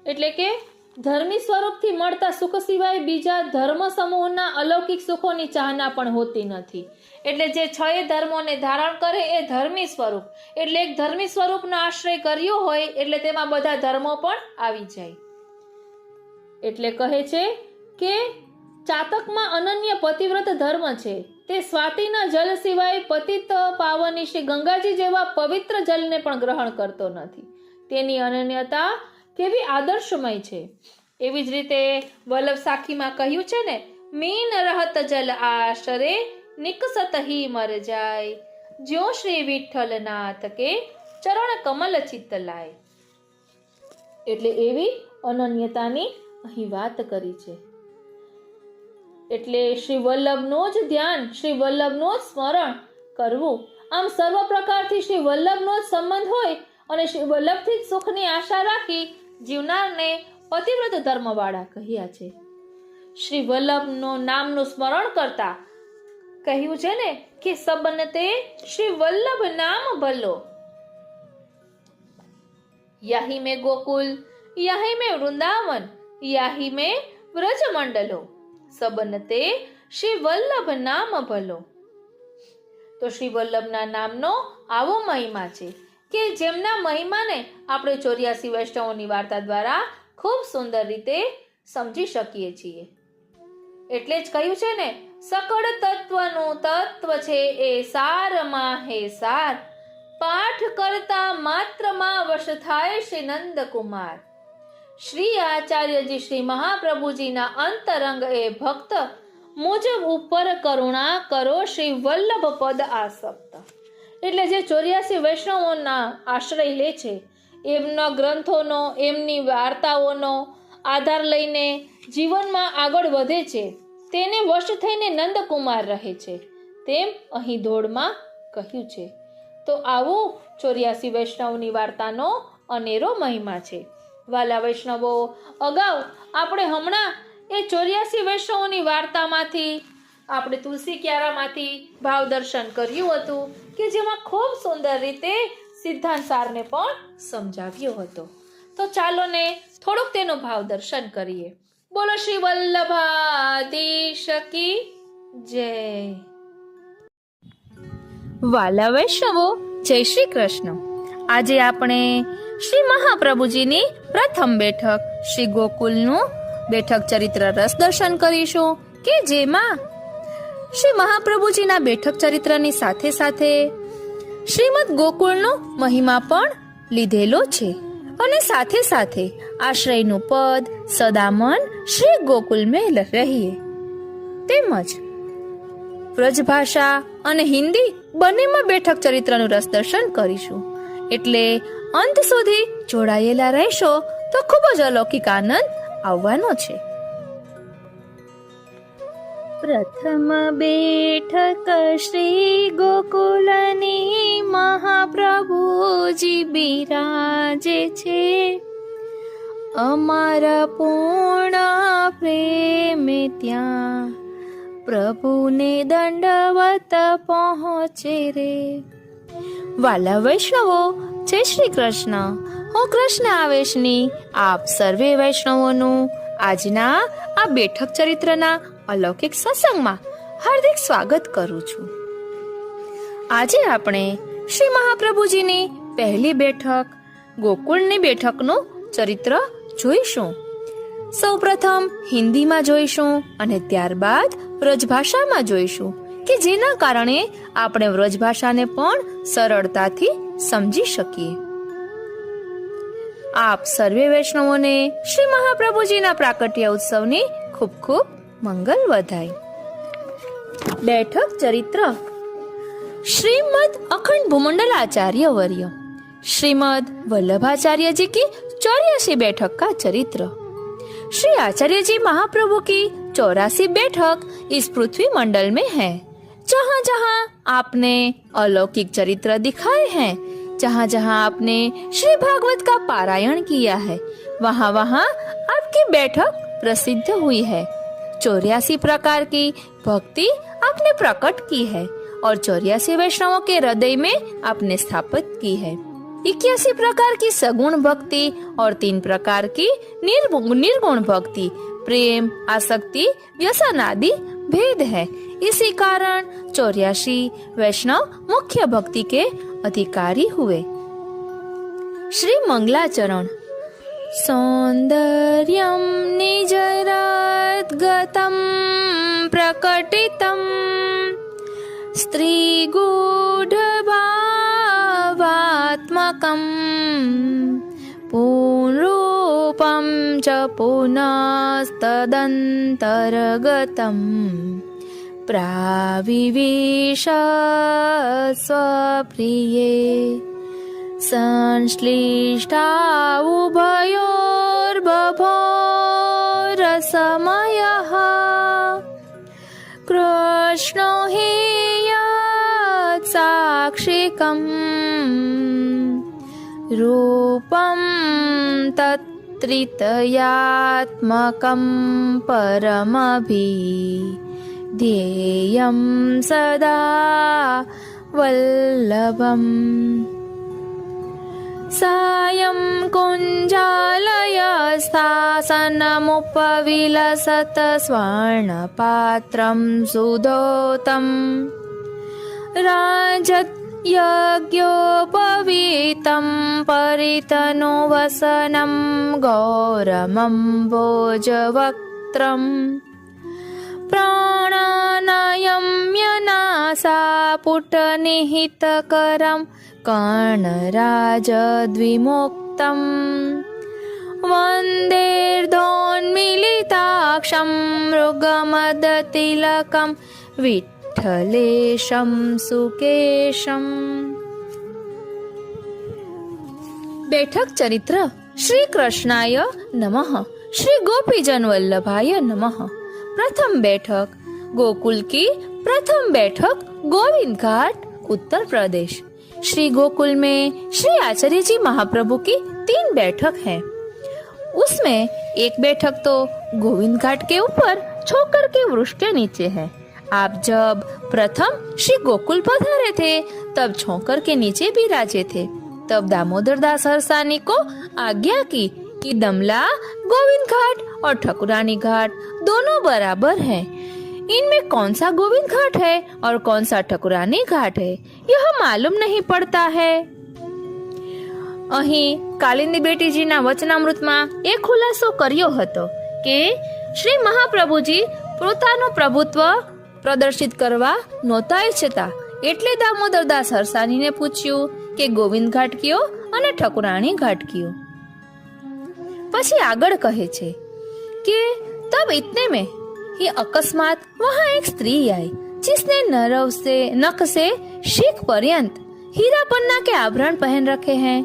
એટલે કે ધર્મી સ્વરૂપથી મળતા સુખ સિવાય બીજા ધર્મ સમૂહના અલૌકિક સુખોની ચાહના પણ હોતી નથી. એટલે જે છ ધર્મોને ધારણ કરે એ ધર્મી સ્વરૂપ, એટલે એક ધર્મી સ્વરૂપનો આશ્રય કર્યો હોય એટલે તેમાં બધા ધર્મો પણ આવી જાય. એટલે કહે છે કે ચાતકમાં અનન્ય પતિવ્રત ધર્મ છે. તે સ્વાતિના જલ સિવાય પતિત પાવની શ્રી ગંગાજી જેવા પવિત્ર જલને પણ ગ્રહણ કરતો નથી. તેની અનન્યતા કેવી આદર્શમય છે. એવી જ રીતે વલ્લભ સાખીમાં કહ્યું છે ને, મીન રહત જલ આશરે નિકસત હી મર જાય, જ્યો શ્રી વિઠ્ઠલ નાથ કે ચરણ કમલ ચિત્ત લાય. એટલે એવી અનન્યતાની અહીં વાત કરી છે. એટલે શ્રી વલ્લભનું જ ધ્યાન, શ્રી વલ્લભનું જ સ્મરણ કરવું. આમ સર્વ પ્રકારથી શ્રી વલ્લભનો જ સંબંધ હોય અને શ્રી વલ્લભથી જ સુખની આશા રાખી જીવનારને પતિવ્રત ધર્મવાળા કહ્યા છે. શ્રી વલ્લભનો નામનું સ્મરણ કરતા કહ્યું છે ને કે સબનતે શ્રી વલ્લભ નામ ભલો, યાહી મેં ગોકુલ, યાહી મેં વૃંદાવન, યાહી મેં વ્રજ મંડલો, સબનતે શ્રી વલ્લભ નામ ભલો. તો શ્રી વલ્લભના નામનો આવો મહિમા છે કે જેમના મહિમાને આપણે 84 વૈષ્ણવોની વાર્તા દ્વારા ખૂબ સુંદર રીતે સમજી શકીએ છીએ. એટલે જ કહ્યું છે ને, સકળ તત્વનું તત્વ છે એ સારમાં હે સાર, પાઠ કરતા માત્રમાં વશ થાય શ્રી નંદકુમાર. શ્રી આચાર્યજી શ્રી મહાપ્રભુજીના અંતરંગ એ ભક્ત, મુજબ ઉપર કરુણા કરો શ્રી વલ્લભ પદ આસક્ત. એટલે જે 84 વૈષ્ણવોના આશ્રય લે છે, એમના ગ્રંથોનો, એમની વાર્તાઓનો આધાર લઈને જીવનમાં આગળ વધે છે, તેને વશ થઈને નંદકુમાર રહે છે, તેમ અહીં ધોળમાં કહ્યું છે. તો આવું 84 વૈષ્ણવની વાર્તાનો અનેરો મહિમા છે. વાલા વૈષ્ણવો, અગાઉ આપણે હમણાં એ 84 વૈષ્ણવોની વાર્તામાંથી, આપણે તુલસી ક્યારામાંથી ભાવ દર્શન કર્યું હતું કે જેમાં ખૂબ સુંદર રીતે સિદ્ધાંત સારને પણ સમજાવ્યો હતો. તો ચાલો ને થોડુંક તેનું ભાવ દર્શન કરીએ. બોલો શ્રી વલ્લભાધીશ કી જય. વાલા વૈષ્ણવો, જય શ્રી કૃષ્ણ. આજે આપણે શ્રી મહાપ્રભુજીની પ્રથમ બેઠક શ્રી ગોકુલનું બેઠક ચરિત્ર રસ દર્શન કરીશું કે જેમાં શ્રી મહાપ્રભુજીના બેઠક ચરિત્રની સાથે સાથે શ્રીમદ ગોકુળનો મહિમા પણ લીધેલો છે અને સાથે સાથે આશ્રયનું પદ સદામન શ્રી ગોકુલ મેં રહીએ તેમજ વ્રજભાષા અને હિન્દી બંનેમાં બેઠક ચરિત્રનું રસ દર્શન કરીશું. એટલે અંત સુધી જોડાયેલા રહેશો તો ખૂબ જ અલૌકિક આનંદ આવવાનો છે. પ્રથમ બેઠક શ્રી ગોકુલની મહાપ્રભુજી બિરાજે છે, અમારા પૂર્ણ પ્રેમે ત્યાં પ્રભુને દંડવત પહોંચે રે. વાલા વૈષ્ણવો, જય શ્રી કૃષ્ણ. હું કૃષ્ણ આવેશની આપ સર્વે વૈષ્ણવોનું આજના આ બેઠક ચરિત્રના અલૌકિક સત્સંગમાં હાર્દિક સ્વાગત કરું છું. આજે આપણે શ્રી મહાપ્રભુજીની પહેલી બેઠક ગોકુળની બેઠકનું ચરિત્ર જોઈશું. સૌપ્રથમ હિન્દીમાં જોઈશું અને ત્યારબાદ વ્રજભાષામાં જોઈશું કે જેના કારણે આપણે વ્રજભાષાને પણ સરળતાથી સમજી શકીએ. આપ સર્વે વૈષ્ણવોને શ્રી મહાપ્રભુજીના પ્રાકટ્ય ઉત્સવની ખૂબ ખૂબ મંગલ વધાય. बैठक चरित्र श्रीमद अखंड भूमंडलाचार्य वर्य श्रीमद वल्लभाचार्य जी की 84 बैठक का चरित्र. श्री आचार्य जी महाप्रभु की 84 बैठक इस पृथ्वी मंडल में है. जहाँ जहाँ आपने अलौकिक चरित्र दिखाए हैं, जहाँ जहाँ आपने श्री भागवत का पारायण किया है, वहाँ वहाँ आपकी बैठक प्रसिद्ध हुई है. 84 प्रकार की भक्ति आपने प्रकट की है और 84 वैष्णवों के हृदय में आपने स्थापित की है. 81 प्रकार की सगुण भक्ति और 3 प्रकार की निर्गुण भक्ति, प्रेम, आसक्ति, व्यसन आदि भेद है. इसी कारण 84 वैष्णव मुख्य भक्ति के अधिकारी हुए. श्री मंगलाचरण सौंदर्यं निजरद्गतं प्रकटितं स्त्रीगूढभावात्मकं पूर्णरूपं च पुनस्तदन्तर्गतं प्राविवेश स्वप्रिये संश्लिष्टा उभयोर्बभोरसमयः कृष्णो हि यत्साक्षिकम् रूपं तत्त्रितयात्मकं परमभिधेयं सदा वल्लभम्. सायं कुञ्जालयस्थासनमुपविलसत स्वर्णपात्रं सुधोतं राजत् यज्ञोपवीतं परितनुवसनं गौरमम्बोजवक्त्रम् प्राणानयम्यनासापुटनिहितकरं कर्णराजद्विमुक्तं वन्देर्धोन्मीलिताक्षं मृगमदतिलकं विठ्ठलेशं सुकेशम्. बैठक चरित्र श्री कृष्णाय नमः, श्री गोपीजन वल्लभाय नमः. प्रथम बैठक गोकुल की प्रथम बैठक गोविंद घाट उत्तर प्रदेश. श्री गोकुल में श्री आचार्य जी महाप्रभु की 3 बैठक है. उसमें एक बैठक तो गोविंद घाट के ऊपर छोकर के वृक्ष के नीचे है. आप जब प्रथम श्री गोकुल पधारे थे तब छोकर के नीचे विराजे थे. तब दामोदर दास हरसानी को आज्ञा की कि दमला गोविंद घाट और ठकुरानी घाट दोनों बराबर हैं. इनमें कौन सा गोविंद घाट है और कौन सा ठकुरानी घाट है यह मालूम नहीं पड़ता है. અહીં કાલિંદી બેટીજીના વચનામૃતમાં એક ખુલાસો કર્યો હતો કે શ્રી મહાપ્રભુજી પોતાનું પ્રભુત્વ પ્રદર્શિત કરવા નહોતા ઈચ્છતા, એટલે દામોદરદાસ હરસાનીને પૂછ્યું કે ગોવિંદ ઘાટ કયો અને ઠકુરાણી ઘાટ કયો. પછી આગળ કહે છે કે तब इतने में ही अकस्मात वहाँ एक स्त्री आई जिसने नख से शीख पर्यंत हीरा पन्ना के आभरण पहन रखे हैं.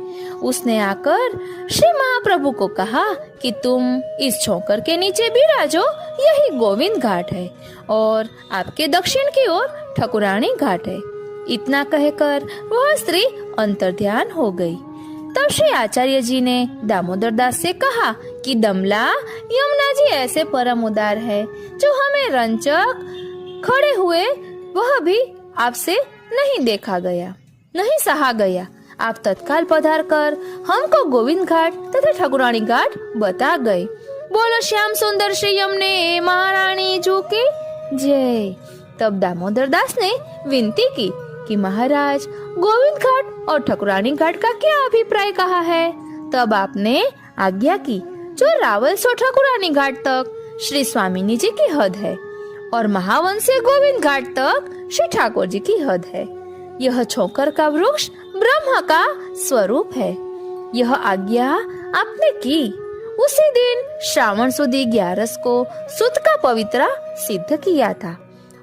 उसने आकर श्री महाप्रभु को कहा कि तुम इस छोकर के नीचे बिराजो, यही गोविंद घाट है और आपके दक्षिण की ओर ठकुरानी घाट है. इतना कहकर वह स्त्री अंतर्ध्यान हो गई. तब श्री आचार्य जी ने दामोदर दास से कहा कि दमला, यमुना जी ऐसे परम उदार है जो हमें रंचक खड़े हुए वह भी आपसे नहीं देखा गया, नहीं सहा गया. आप तत्काल पधार कर हमको गोविंद घाट तथा ठकुरानी घाट बता गए. बोलो श्याम सुंदर श्री यमुने महारानी जी की जय. तब दामोदर दास ने विनती की कि महाराज, गोविंद घाट और ठकुरानी घाट का क्या अभिप्राय कहा है. तब आपने आज्ञा की जो रावल सो ठकुरानी घाट तक श्री स्वामिनी जी की हद है और महावंशी गोविंद घाट तक श्री ठाकुर जी की हद है. यह छोकर का वृक्ष ब्रह्म का स्वरूप है. यह आज्ञा आपने की। उसी दिन श्रावण सुदी 11 को सुद का पवित्रा सिद्ध किया था।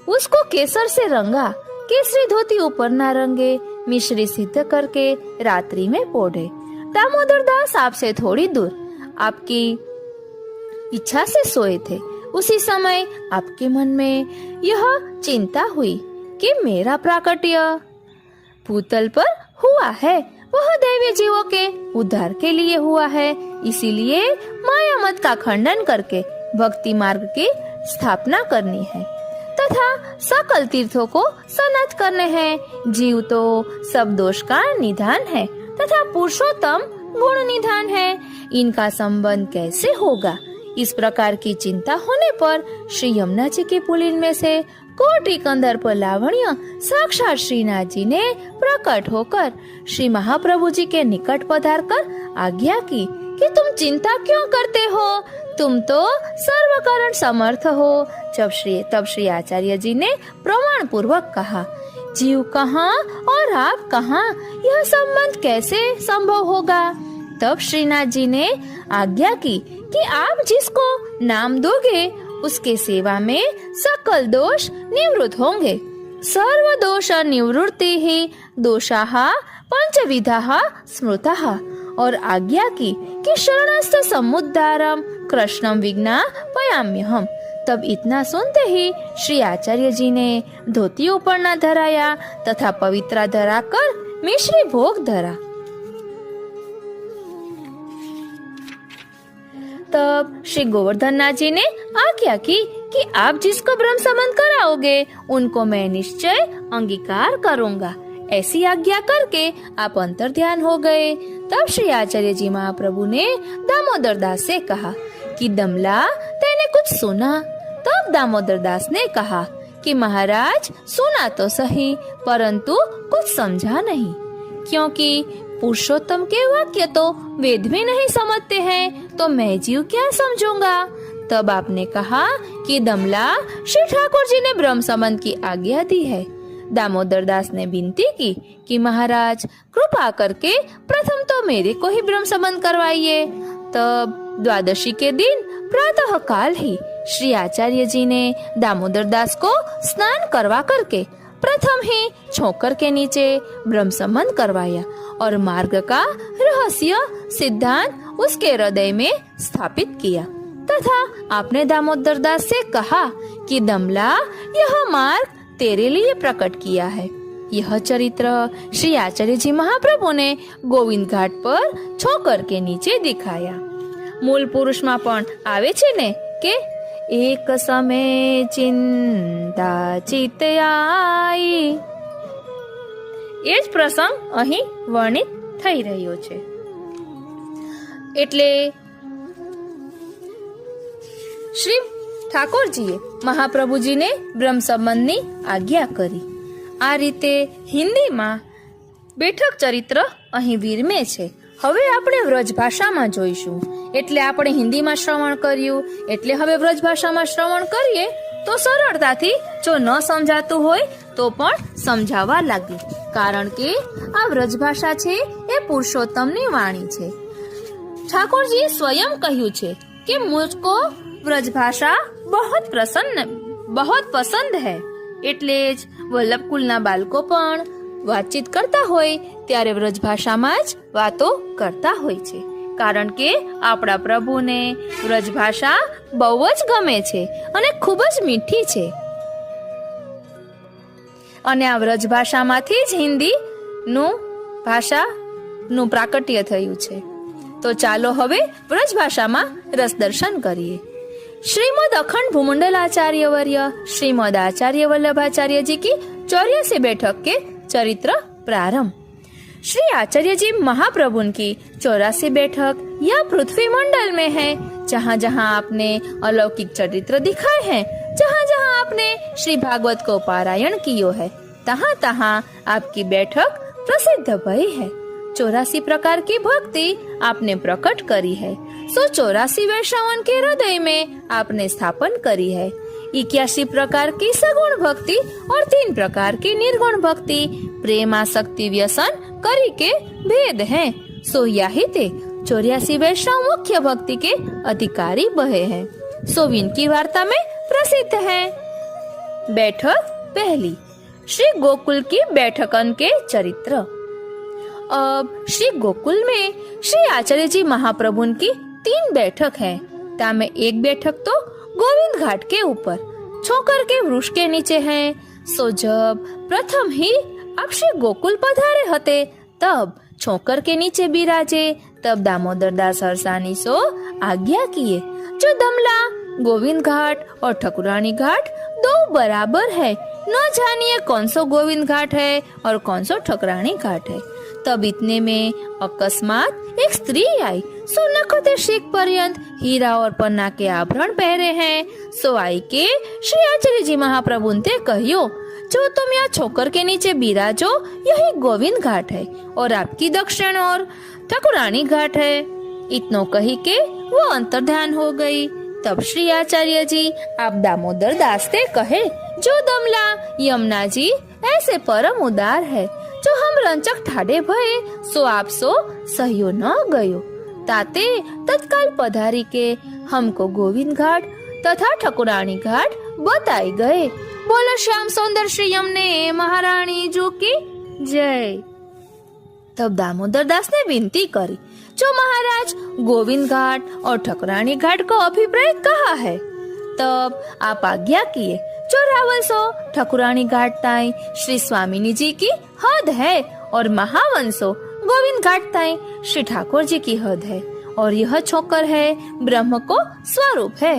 उसको केसर से रंगा, केसरी धोती ऊपर ना रंगे, मिश्री सिद्ध करके रात्रि में पोढ़े। दामोदर दास आपसे थोड़ी दूर आपकी इच्छा से सोए थे। उसी समय आपके मन में यह चिंता हुई कि मेरा प्राकट्य भूतल पर हुआ है, वह दैवी जीवों के उद्धार के लिए हुआ है। इसीलिए माया मत का खंडन करके भक्ति मार्ग की स्थापना करनी है तथा सकल तीर्थों को सनत करने हैं। जीव तो सब दोष का निधान है तथा पुरुषोत्तम गुण निधान है, इनका संबंध कैसे होगा? इस प्रकार की चिंता होने पर श्री यमुना जी के पुलिन में से कोटि कंदर्प लावण्य साक्षात श्रीनाथ जी ने प्रकट होकर श्री महाप्रभु जी के निकट पधार कर आज्ञा की कि तुम चिंता क्यों करते हो, तुम तो सर्व कारण समर्थ हो। तब श्री आचार्य जी ने प्रमाण पूर्वक कहा, जीव कहाँ और आप कहाँ, यह संबंध कैसे संभव होगा? तब श्रीनाथ जी ने आज्ञा की कि आप जिसको नाम दोगे उसके सेवा में सकल दोष निवृत्त होंगे। सर्व दोष निवृत्ति ही दोषाः पंचविधाः स्मृताः। और आज्ञा की कि शरणस्थ समुद्धारम कृष्णम विज्ञापयाम्यहम्। तब इतना सुनते ही श्री आचार्य जी ने धोती ऊपर न धराया तथा पवित्रा धराकर मिश्री भोग धरा। तब श्री गोवर्धन नाथ जी ने आज्ञा की कि आप जिसको ब्रह्म संबंध कराओगे उनको मैं निश्चय अंगीकार करूंगा। ऐसी आज्ञा करके आप अंतर ध्यान हो गए। तब श्री आचार्य जी महाप्रभु ने दामोदर दास से कहा कि दमला तेने कुछ सुना? तब दामोदर दास ने कहा कि महाराज सुना तो सही परंतु कुछ समझा नहीं, क्योंकि पुरुषोत्तम के वाक्य तो वेद में नहीं समझते हैं, तो मैं जीव क्या समझूंगा? तब आपने कहा कि दमला श्री ठाकुर जी ने ब्रह्म संबंध की आज्ञा दी है। दामोदर दास ने विनती की कि महाराज कृपा करके प्रथम तो मेरे को ही ब्रह्म संबंध करवाइए। तब द्वादशी के दिन प्रातः काल ही श्री आचार्य जी ने दामोदर दास को स्नान करवा करके प्रथम ही छोकर के नीचे ब्रह्म संबंध करवाया और मार्ग का रहस्य सिद्धांत उसके हृदय में स्थापित किया तथा आपने दामोदर दास से कहा कि दमला यह मार्ग तेरे लिए प्रकट किया है। यह चरित्र श्री आचार्य जी महाप्रभु ने गोविंद घाट पर छोकर के नीचे दिखाया। मूल पुरुष में पण आवे छे ने के एक समय चिंता चित आई, એ જ પ્રસંગ અહીં વર્ણિત થઈ રહ્યો છે। એટલે શ્રી ઠાકોરજીએ મહાપ્રભુજીને બ્રહ્મ સંબંધની આજ્ઞા કરી। આ રીતે હિન્દીમાં બેઠક ચરિત્ર અહીં વિરમે છે। હવે આપણે વ્રજ ભાષામાં જોઈશું। એટલે આપણે હિન્દીમાં શ્રવણ કર્યું, એટલે હવે વ્રજ ભાષામાં શ્રવણ કરીએ તો સરળતાથી જો ન સમજાતું હોય તો પણ સમજાવવા લાગે, કારણ કે આ વ્રજ ભાષા છે એ પુરુષોત્તમની વાણી છે। ઠાકોરજી સ્વયં કહ્યું છે કે મુझको વ્રજ ભાષા बहुत પસંદ है। એટલે જ વલ્લભકુલના બાળકો પણ વાતચીત કરતા હોય ત્યારે વ્રજ ભાષામાં જ વાતો કરતા હોય છે, કારણ કે આપણા પ્રભુને વ્રજ ભાષા બહુ જ ગમે છે અને ખૂબ જ મીઠી છે। અને આ વ્રજ ભાષામાંથી જ હિન્દીનું ભાષાનું પ્રાકટ્ય થયું છે। તો ચાલો હવે વ્રજ ભાષામાં રસ દર્શન કરીએ। श्रीमद अखंड भूमंडलाचार्य वर्य श्रीमद आचार्य वल्लभाचार्य जी की 84 बैठक के चरित्र प्रारंभ। श्री आचार्य जी महाप्रभु की 84 बैठक यह पृथ्वी मंडल में है। जहाँ जहाँ आपने अलौकिक चरित्र दिखाए हैं, जहाँ जहाँ आपने श्री भागवत को पारायण कियो है, तहाँ तहाँ आपकी बैठक प्रसिद्ध भई है। 84 प्रकार की भक्ति आपने प्रकट करी है। 184 वैष्णवन के हृदय में आपने स्थापन करी है। 81 प्रकार की सगुण भक्ति और 3 प्रकार की निर्गुण भक्ति प्रेम आसक्ति व्यसन करी के भेद हैं। सो याही ते 84 वैष्णव मुख्य भक्ति के अधिकारी बहे हैं। सो इनकी वार्ता में प्रसिद्ध है। बैठक पहली, श्री गोकुल की बैठकन के चरित्र। अब श्री गोकुल में श्री आचार्य जी महाप्रभु की 3 बैठक है। तामे एक बैठक तो गोविंद घाट के ऊपर छोकर के वृक्ष के नीचे है। सो जब प्रथम ही आप श्री गोकुल पधारे हते तब छोकर के नीचे बिराजे। तब दामोदर दास हरसानी सो आज्ञा किए, जो दमला गोविंद घाट और ठकुरानी घाट 2 बराबर है, न जानिए कौन सो गोविंद घाट है और कौन सो ठकुरानी घाट है। तब इतने में अकस्मात एक स्त्री आई। सो नखते शीख पर्यंत हीरा और पन्ना के आभरण पहरे हैं। सो आई के श्री आचार्य जी महाप्रभु ने कहियो, जो तुम यहाँ छोकर के नीचे बिराजो यही गोविंद घाट है और आपकी दक्षिण और ठकुरानी घाट है। इतनो कही के वो अंतर्ध्यान हो गई। तब श्री आचार्य जी आप दामोदर दास ते कहे, जो दमला यमुना जी ऐसे परम उदार है, जो हम रंचक ठाडे भये सो आप सो सहयो न गयो। ताते तत्काल पधारी के हमको गोविंद घाट तथा ठकुरानी घाट बताई गए। बोलो श्याम सुंदर श्री यमुने महारानी जो की जय। तब दामोदर दास ने विनती करी, जो महाराज गोविंद घाट और ठकुरानी घाट को अभिप्राय कहा है। तब आप आज्ञा किए, जो रावल सो ठकुरानी घाट ताई श्री स्वामिनी जी की हद है और महावंशो गोविंद घाट ताई श्री ठाकुर जी की हद है और यह छोकर है ब्रह्म को स्वरूप है।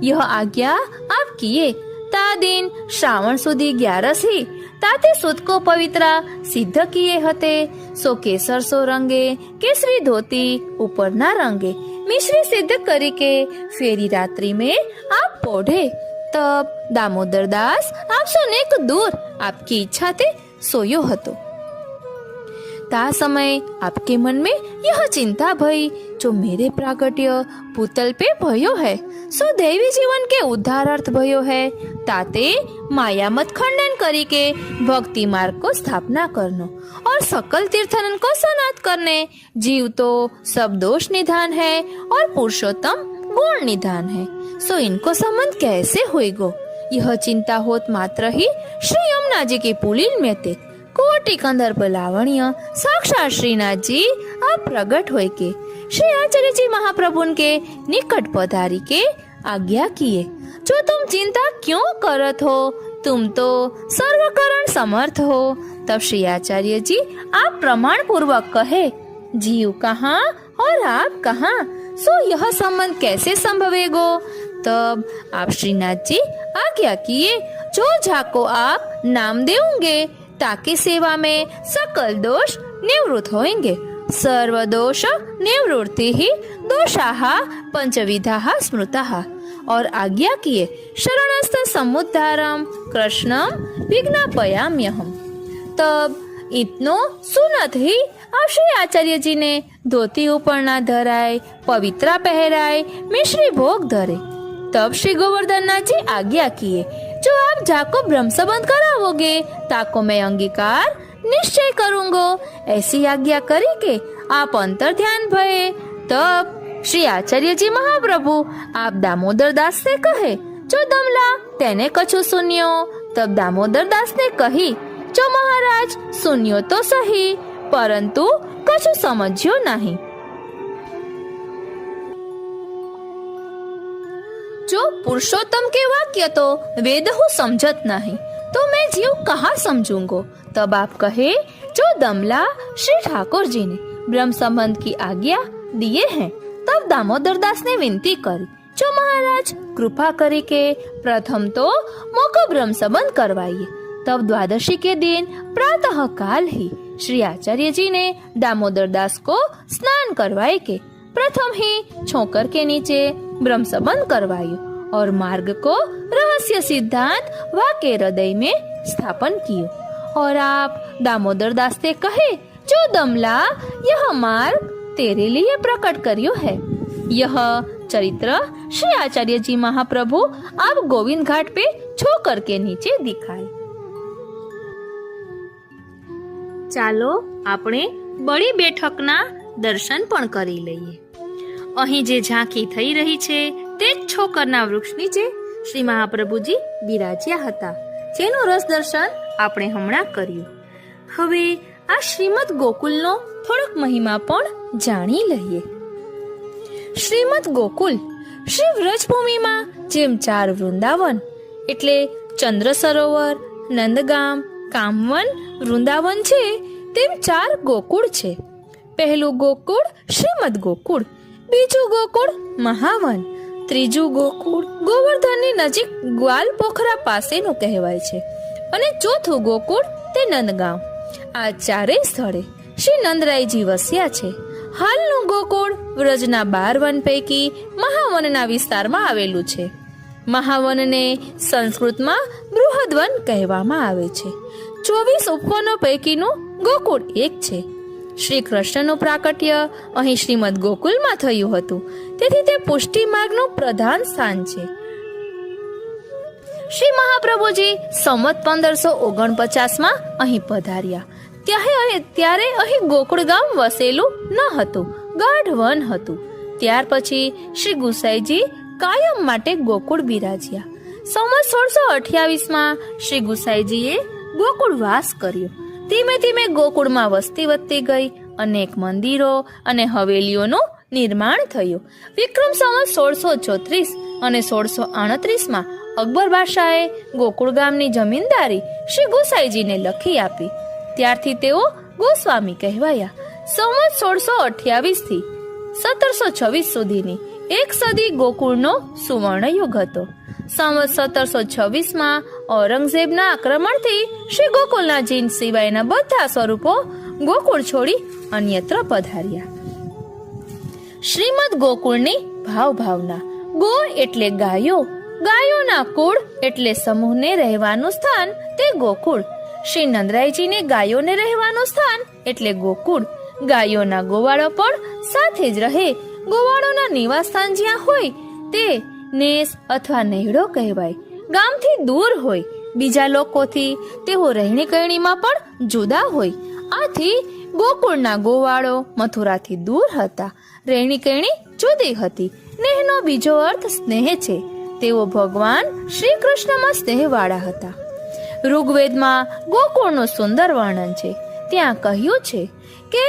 यह आज्ञा आप किए। ता दिन श्रावण सुधी 11 ही ताते सुद को पवित्रा सिद्ध किए हते। सो केसर सो रंगे केसरी धोती ऊपर ना रंगे मिश्री सिद्ध करी के फेरी रात्रि में आप पोढ़े। तब दामोदर दास आप सोनेक दूर आपकी इच्छा ते सोयो हतो। ता समय आपके मन में यह चिंता भई, जो मेरे प्रागट्य भूतल पे भयो है सो देवी जीवन के उद्धारार्थ भयो है। ताते माया मत खंडन करी के भक्ति मार्ग को स्थापना करनो और सकल तीर्थन को सनात करने। जीव तो सब दोष निधान है और पुरुषोत्तम गुण निधान है, सो इनको संबंध कैसे होएगो। यह चिंता होत मात्र ही श्री यमुना जी के पुलिन में ते कोटि कंदर्प लावण्य साक्षात श्रीनाथ जी आप प्रगट होए के श्री आचार्य जी महाप्रभु के निकट पधारी के आज्ञा किए, जो तुम चिंता क्यों करत हो, तुम तो सर्वकरण समर्थ हो। तब श्री आचार्य जी आप प्रमाण पूर्वक कहे, जीव कहाँ और आप कहाँ, सो यह संबंध कैसे संभवेगो। तब आप श्रीनाथ जी आज्ञा किए, जो जाको आप नाम देंगे ताकि सेवा में सकल दोष निवृत्त होंगे। सर्व दोष निवृत्ति ही दोषाः पंचविधाः स्मृताः। और आज्ञा किए, शरणस्थ समुद्धारम कृष्णम विघ्नापयाम्यहम्। तब इतनो सुनत ही आप श्री आचार्य जी ने धोती ऊपर ना धराए, पवित्रा पहराए, मिश्री भोग धरे। तब श्री गोवर्धन नाथ जी आज्ञा किए, जो आप जाको ब्रह्म संबंध करावोगे ताको मैं अंगीकार निश्चय करूंगो। ऐसी आज्ञा करी के आप अंतर ध्यान भये। तब श्री आचार्य जी महाप्रभु आप दामोदर दास से कहे, जो दमला तेने कछु सुनियो। तब दामोदर दास ने कही, जो महाराज सुनियो तो सही, परंतु कछु समझियो नहीं। जो पुरुषोत्तम के वाक्य तो वेद हूँ समझत नहीं, तो मैं जीव कहाँ समझूंगो। तब आप कहे, जो दमला श्री ठाकुर जी ने ब्रह्म संबंध की आज्ञा दिए हैं। तब दामोदर दास ने विनती करी, जो महाराज कृपा करे के प्रथम तो मोको ब्रह्म संबंध करवाइए। तब द्वादशी के दिन प्रातः काल ही श्री आचार्य जी ने दामोदर दास को स्नान करवाए के प्रथम ही छोकर के नीचे ब्रह्म संबंध करवायो और मार्ग को रहस्य सिद्धांत वाके हृदय में स्थापन कियो। और आप दामोदर दास से कहे, जो दमला यह मार्ग तेरे लिए प्रकट करियो है। यह चरित्र श्री आचार्य जी महाप्रभु आप गोविंद घाट पे छोकर के नीचे दिखाए। ચાલો આપણે બળી બેઠકના દર્શન પણ કરી લઈએ. અહીં જે ઝાંખી થઈ રહી છે તે જ છોકરના વૃક્ષ નીચે શ્રી મહાપ્રભુજી બિરાજ્યા હતા, જેનું રસ દર્શન આપણે હમણાં કર્યું. હવે આ શ્રીમદ ગોકુલનો થોડોક મહિમા પણ જાણી લઈએ. શ્રીમદ ગોકુલ શ્રી વ્રજભૂમિમાં જેમ 4 વૃંદાવન એટલે ચંદ્ર સરોવર, નંદગામ, કામવન, વૃંદાવન છે, તેમ 4 ગોકુળ છે. પહેલું ગોકુળ શ્રીમદ ગોકુળ, બીજું ગોકુળ મહાવન, ત્રીજું ગોકુળ ગોવર્ધનની નજીક ગ્વાલ પોખરા પાસેનું કહેવાય છે, અને ચોથું ગોકુળ તે નંદગામ. આ 4 સ્થળે શ્રી નંદરાયજી વસ્યા છે. હાલનું ગોકુળ વ્રજના 12 વન પૈકી મહાવનના વિસ્તારમાં આવેલું છે. મહાવનને સંસ્કૃતમાં બૃહદવન કહેવામાં આવે છે. 24 ઉપવનો પૈકીનું ગોકુળ એક છે. શ્રી કૃષ્ણનું પ્રાકટ્ય અહીં શ્રીમદ ગોકુલમાં થયું હતું, તેથી તે પુષ્ટિ માર્ગનું પ્રધાન સ્થાન છે. શ્રી મહાપ્રભુજી સંવત 1549માં અહીં પધાર્યા. ત્યારે અહીં ગોકુળ ગામ વસેલું ન હતું, ગાઢ વન હતું. ત્યાર પછી શ્રી ગુસાઈજી કાયમ માટે ગોકુળ બિરાજ્યા. સંવત 1628માં શ્રી ગુસાઈજીએ ગોકુળ વાસ કર્યો. ધીમે ધીમે ગોકુળમાં વસ્તી વધતી ગઈ. અનેક મંદિરો અને હવેલીઓનું નિર્માણ થયું. વિક્રમ સંવત 1634 અને 1638માં અકબર બાદશાહે ગોકુળ ગામની જમીનદારી શ્રી ગુસાઈજીને લખી આપી. ત્યારથી તેઓ ગોસ્વામી કહેવાયા. સંવત 1628 થી 1726 સુધીની 1 સદી ગોકુળનો સુવર્ણયુગ હતો. સંવત 1726માં ઔરંગઝેબના આક્રમણથી શ્રી ગોકુલનાથજી સિવાયના બધા સ્વરૂપો ગોકુળ છોડી અન્યત્ર પધાર્યા. શ્રીમદ ગોકુળની ભાવના. ગો એટલે ગાયો, ગાયોના કુળ એટલે સમૂહને રહેવાનું સ્થાન તે ગોકુળ. શ્રી નંદરાયજીને ગાયોને રહેવાનું સ્થાન એટલે ગોકુળ. ગાયોના ગોવાળો પણ સાથે જ રહે. ગોવાળોના નિવાસ સ્થાન જ્યાં હોય તે નેસ અથવા નેહડો કહેવાય. ગામથી દૂર હોય, બીજા લોકોથી તેઓ રહેણી કરણીમાં પણ જુદા હોય. આથી ગોકુળના ગોવાળો મથુરાથી દૂર હતા, રહેણી કરણી જુદી હતી. નેહનો બીજો અર્થ સ્નેહ છે. તેઓ ભગવાન શ્રી કૃષ્ણમાં સ્નેહવાળા હતા. ઋગ્વેદમાં ગોકુળનું સુંદર વર્ણન છે. ત્યાં કહ્યું છે કે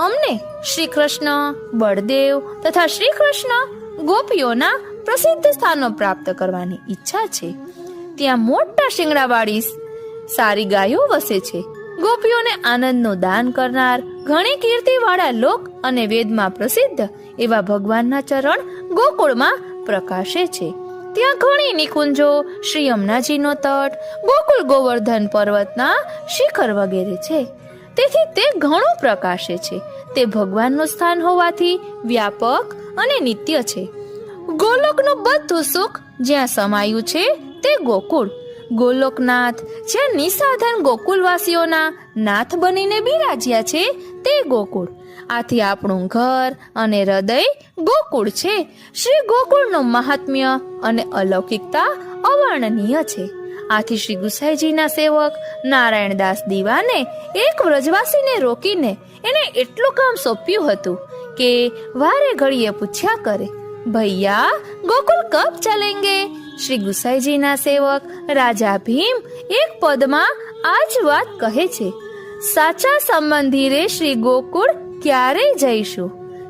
અમને શ્રી કૃષ્ણ, બળદેવ તથા શ્રી કૃષ્ણ ગોપીઓના પ્રસિદ્ધ સ્થાનો પ્રાપ્ત કરવાની ઈચ્છા છે. ત્યાં મોટા શિંગડાવાળી સારી ગાયો વસે છે. ગોપીઓને આનંદનું દાન કરનાર ઘણી કીર્તિવાળા લોક અને વેદમાં પ્રસિદ્ધ એવા ભગવાનના ચરણ ગોકુળમાં પ્રકાશે છે. ત્યાં ઘણી નિકુંજો, શ્રી યમુનાજીનો તટ, ગોકુળ ગોવર્ધન પર્વતના શિખર વગેરે છે. તેથી તે ઘણું પ્રકાશે છે. તે ભગવાનનું સ્થાન હોવાથી વ્યાપક અને નિત્ય છે. ગોલોકનું બધું સુખ જ્યાં સમાયું છે તે ગોકુળ. ગોલોકનાથ જ્યાં નિસાધારણ ગોકુલવાસીઓના નાથ બનીને બિરાજ્યા છે તે ગોકુળ. આથી આપણું ઘર અને હૃદય ગોકુળ છે. શ્રી ગોકુળનું મહાત્મ્ય અને અલૌકિકતા અવર્ણનીય છે. આથી શ્રી ગુસાઈજીના સેવક નારાયણદાસ દીવાને એક વ્રજવાસીને રોકીને એને એટલું કામ સોંપ્યું હતું કે વારે ઘડીએ પૂછ્યા કરે, ભૈયા ગોકુલ કબ ચલેંગે? શ્રી ગુસાઈજીના સેવક રાજા ભીમ એક પદમાં આ જ વાત કહે છે, સાચા સંબંધી રે શ્રી ગોકુળ ક્યારે જઈશું?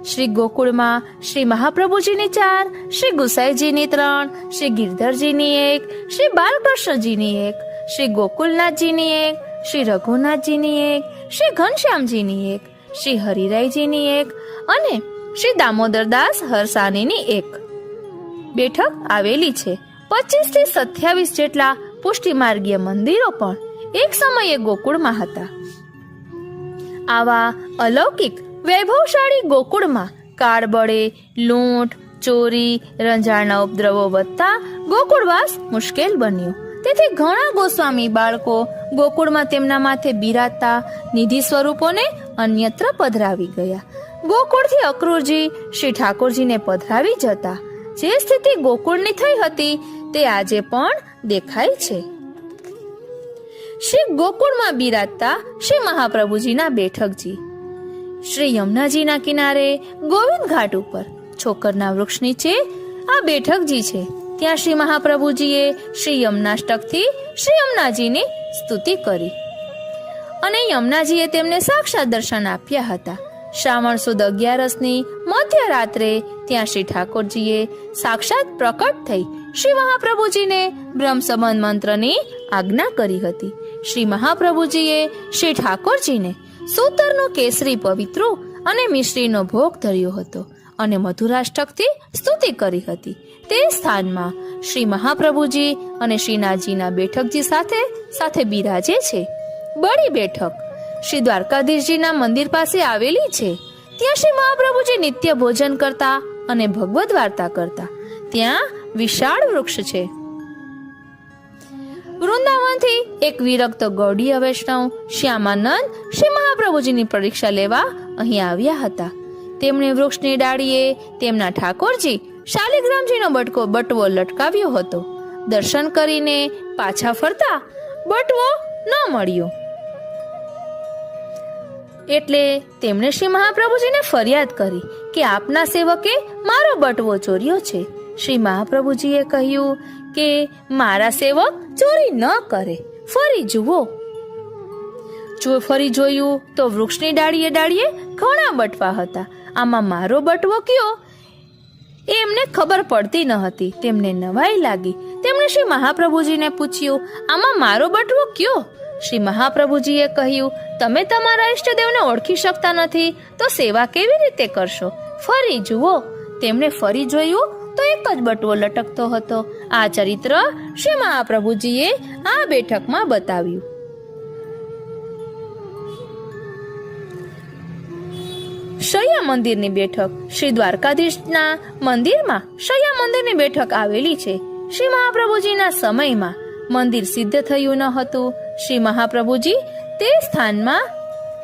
શ્રી ગોકુળમાં શ્રી મહાપ્રભુજીની 4, શ્રી ગુસાઈજીની 3, શ્રી ગિરધરજીની 1, શ્રી બાલકૃષ્ણજીની 1, શ્રી ગોકુલનાથજીની 1, શ્રી રઘુનાથજીની 1, શ્રી ઘનશ્યામજીની 1, શ્રી હરિરાયજીની 1 અને શ્રી દામોદરદાસ હરસાનીની 1 બેઠક આવેલી છે. 25 થી 27 જેટલા પુષ્ટિમાર્ગીય મંદિરો પણ એક સમયે ગોકુળમાં હતા. આવા અલૌકિક વૈભવશાળી ગોકુળમાં કાળબળે, લૂંટ, ચોરી, રંજાડના ઉપદ્રવો વધતા ગોકુળવાસ મુશ્કેલ બન્યો. તેથી ઘણા ગોસ્વામી બાળકો ગોકુળમાં તેમના માથે બિરાજતા નિધિ સ્વરૂપોને અન્યત્ર પધરાવી ગયા. ગોકુળથી અક્રૂરજી શ્રી ઠાકોરજીને પધરાવી જતા જે સ્થિતિ ગોકુળની થઈ હતી તે આજે પણ દેખાય છે. શ્રી ગોકુળમાં બિરાજતા શ્રી મહાપ્રભુજીના બેઠકજી. શ્રી યમુનાજીના કિનારે ગોવિંદ ઘાટ ઉપર છોકરના વૃક્ષ નીચે આ બેઠકજી છે. ત્યાં શ્રી મહાપ્રભુજીએ શ્રી યમુનાષ્ટકથી શ્રી યમુનાજીની સ્તુતિ કરી અને યમુનાજીએ તેમને સાક્ષાત દર્શન આપ્યા હતા. શ્રાવણ સુદ 11ની મધ્યરાત્રે ત્યાં શ્રી ઠાકોરજીએ સાક્ષાત પ્રકટ થઈ શ્રી મહાપ્રભુજીને બ્રહ્મ સંબંધ મંત્રની આજ્ઞા કરી હતી. શ્રી મહાપ્રભુજીએ શ્રી ઠાકોરજીને સૂતરનું કેસરી પવિત્રો અને મિશ્રીનો ભોગ ધર્યો હતો અને મધુરાષ્ટકથી સ્તુતિ કરી હતી. તે સ્થાનમાં શ્રી મહાપ્રભુજી અને શ્રીનાથજીના બેઠકજી સાથે સાથે બિરાજે છે. બડી બેઠક શ્રી દ્વારકાધીશજીના મંદિર પાસે આવેલી છે. ત્યાં શ્રી મહાપ્રભુજી નિત્ય ભોજન કરતા અને ભગવદ વાર્તા કરતા. ત્યાં વિશાળ વૃક્ષ છે. વૃંદાવનથી એક વિરક્ત ગૌડીય વૈષ્ણવ શ્યામાનંદ શ્રી મહાપ્રભુજીની પરીક્ષા લેવા અહીં આવ્યા હતા. તેમણે વૃક્ષની ડાળીએ તેમના ઠાકોરજી શાલિગ્રામજીનો બટવો લટકાવ્યો હતો. દર્શન કરીને પાછા ફરતા બટવો ન મળ્યો એટલે તેમણે શ્રી મહાપ્રભુજીને ફરિયાદ કરી કે આપના સેવકે મારો બટવો ચોર્યો છે. શ્રી મહાપ્રભુજીએ કહ્યું કે મારા સેવક ચોરી ન કરે, ફરી જુઓ. ફરી જોયું તો વૃક્ષની ડાળીએ ડાળીએ ઘણા બટવા હતા. આમાં મારો બટવો કયો એમને ખબર પડતી ન હતી. તેમને નવાઈ લાગી. તેમણે શ્રી મહાપ્રભુજીને પૂછ્યું, આમાં મારો બટવો કયો? શ્રી મહાપ્રભુજીએ કહ્યું, તમે તમારા ઈષ્ટદેવને ઓળખી શકતા નથી તો સેવા કેવી રીતે કરશો? ફરી જુઓ. તેમણે ફરી જોયું તો એક જ બટવો લટકતો હતો. આ ચરિત્ર શ્રી મહાપ્રભુજીએ આ બેઠકમાં બતાવ્યું. શૈયા મંદિરની બેઠક શ્રી દ્વારકાધીશના મંદિરમાં શૈયા મંદિરની બેઠક આવેલી છે. શ્રી મહાપ્રભુજીના સમયમાં મંદિર સિદ્ધ થયું ન હતું. શ્રી મહાપ્રભુજી તે સ્થાનમાં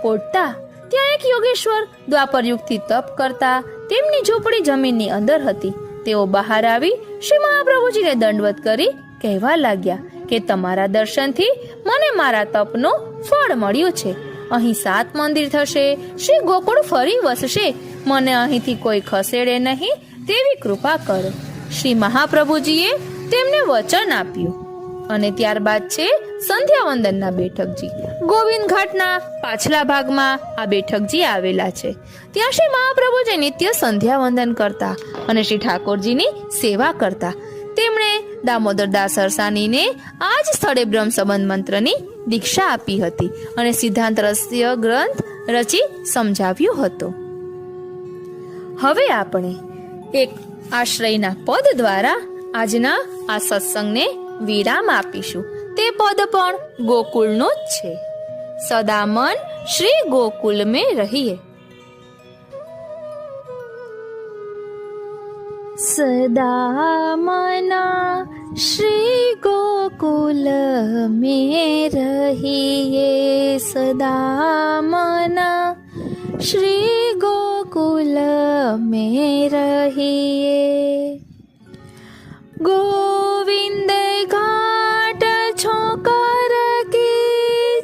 કોટતા. ત્યાં એક યોગેશ્વર દ્વાપર યુગથી તપ કરતા. તેમની ઝૂંપડી જમીનની અંદર હતી. તેઓ બહાર આવી શ્રી મહાપ્રભુજીને દંડવત કરી કહેવા લાગ્યા કે તમારા દર્શનથી મને મારા તપનું ફળ મળ્યું છે. અહીં 7 મંદિર થશે. શ્રી ગોકુળ ફરી વસશે. મને અહીંથી કોઈ ખસેડે નહીં તેવી કૃપા કરો. શ્રી મહાપ્રભુજીએ તેમને વચન આપ્યું. અને ત્યારબાદ છે સંધ્યા વંદનના બેઠકજી. ગોવિંદ ઘાટના પાછલા ભાગમાં આ બેઠકજી આવેલા છે. ત્યાં શ્રી મહાપ્રભુજી નિત્ય સંધ્યા વંદન કરતા અને શ્રી ઠાકોરજીની સેવા કરતા. તેમણે દામોદરદાસ સરસાનીને આ જ સ્થળે બ્રહ્મ સંબંધ મંત્રની દીક્ષા આપી હતી અને સિદ્ધાંત રહસ્ય ગ્રંથ રચી સમજાવ્યો હતો. હવે આપણે એક આશ્રયના પદ દ્વારા આજના આ સત્સંગને વિરામ આપીશું. તે પદ પણ ગોકુળનું જ છે. સદા મન શ્રી ગોકુલ में રહીએ. સદા મન શ્રી ગોકુલ में રહીએ. સદા મન શ્રી ગોકુલ में રહીએ. गोविंद घाट छोकर की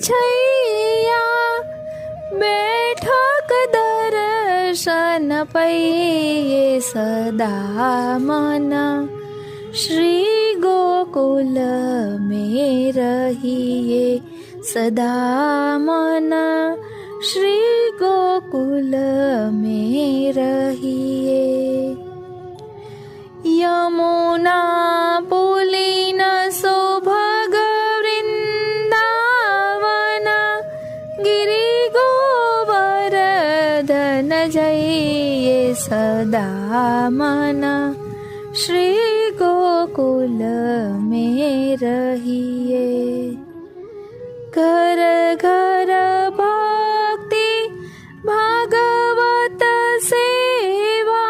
छैया बैठक दर्शन पइए. सदा मन श्री गोकुल में रहिए. सदा मन श्री गोकुल में रहिए. यमुना पुलिन सुभग वृंदावन गिरि गोवर्धन जइए. सदा मन श्री गोकुल में रहिए. घर घर भक्ति भागवत सेवा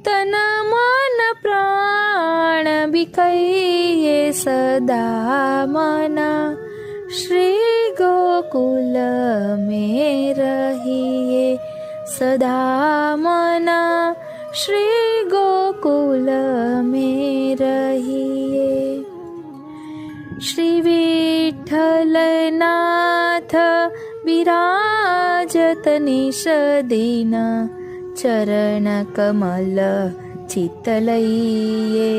तन मन प्राण बिखइए. सदा मन श्री गोकुल में रहिए. सदा मन श्री गोकुल में रहिए. श्री विठ्ठल नाथ विराज જતનીશ દીન ચરણ કમલ ચિત્ત લઈએ.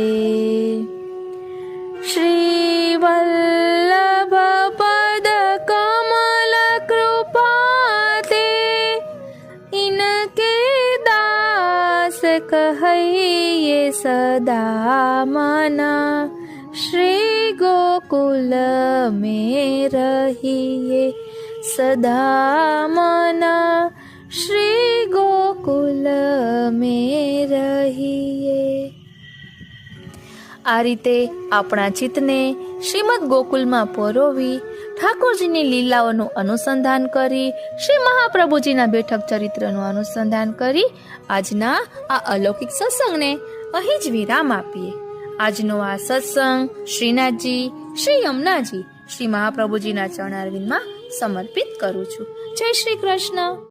શ્રી વલ્લભ પદ કમલ કૃપાતે ઇનકે દાસ કહીએ સદા મના. શ્રી ગોકુલ में रहिए सदा मना. श्री ગોકુલ में રહીએ. આ રીતે આપણા ચિત્તને શ્રીમદ ગોકુલમાં પરોવી ઠાકોરજીની લીલાઓનું અનુસંધાન કરી શ્રી મહાપ્રભુજીના બેઠક ચરિત્રનું અનુસંધાન કરી આજના આ અલૌકિક સત્સંગને અહીં જ વિરામ આપીએ. આજનો આ સત્સંગ શ્રીનાથજી, શ્રી યમુનાજી, શ્રી મહાપ્રભુજીના ચરણારવિંદમાં સમર્પિત કરું છું. જય શ્રી કૃષ્ણ.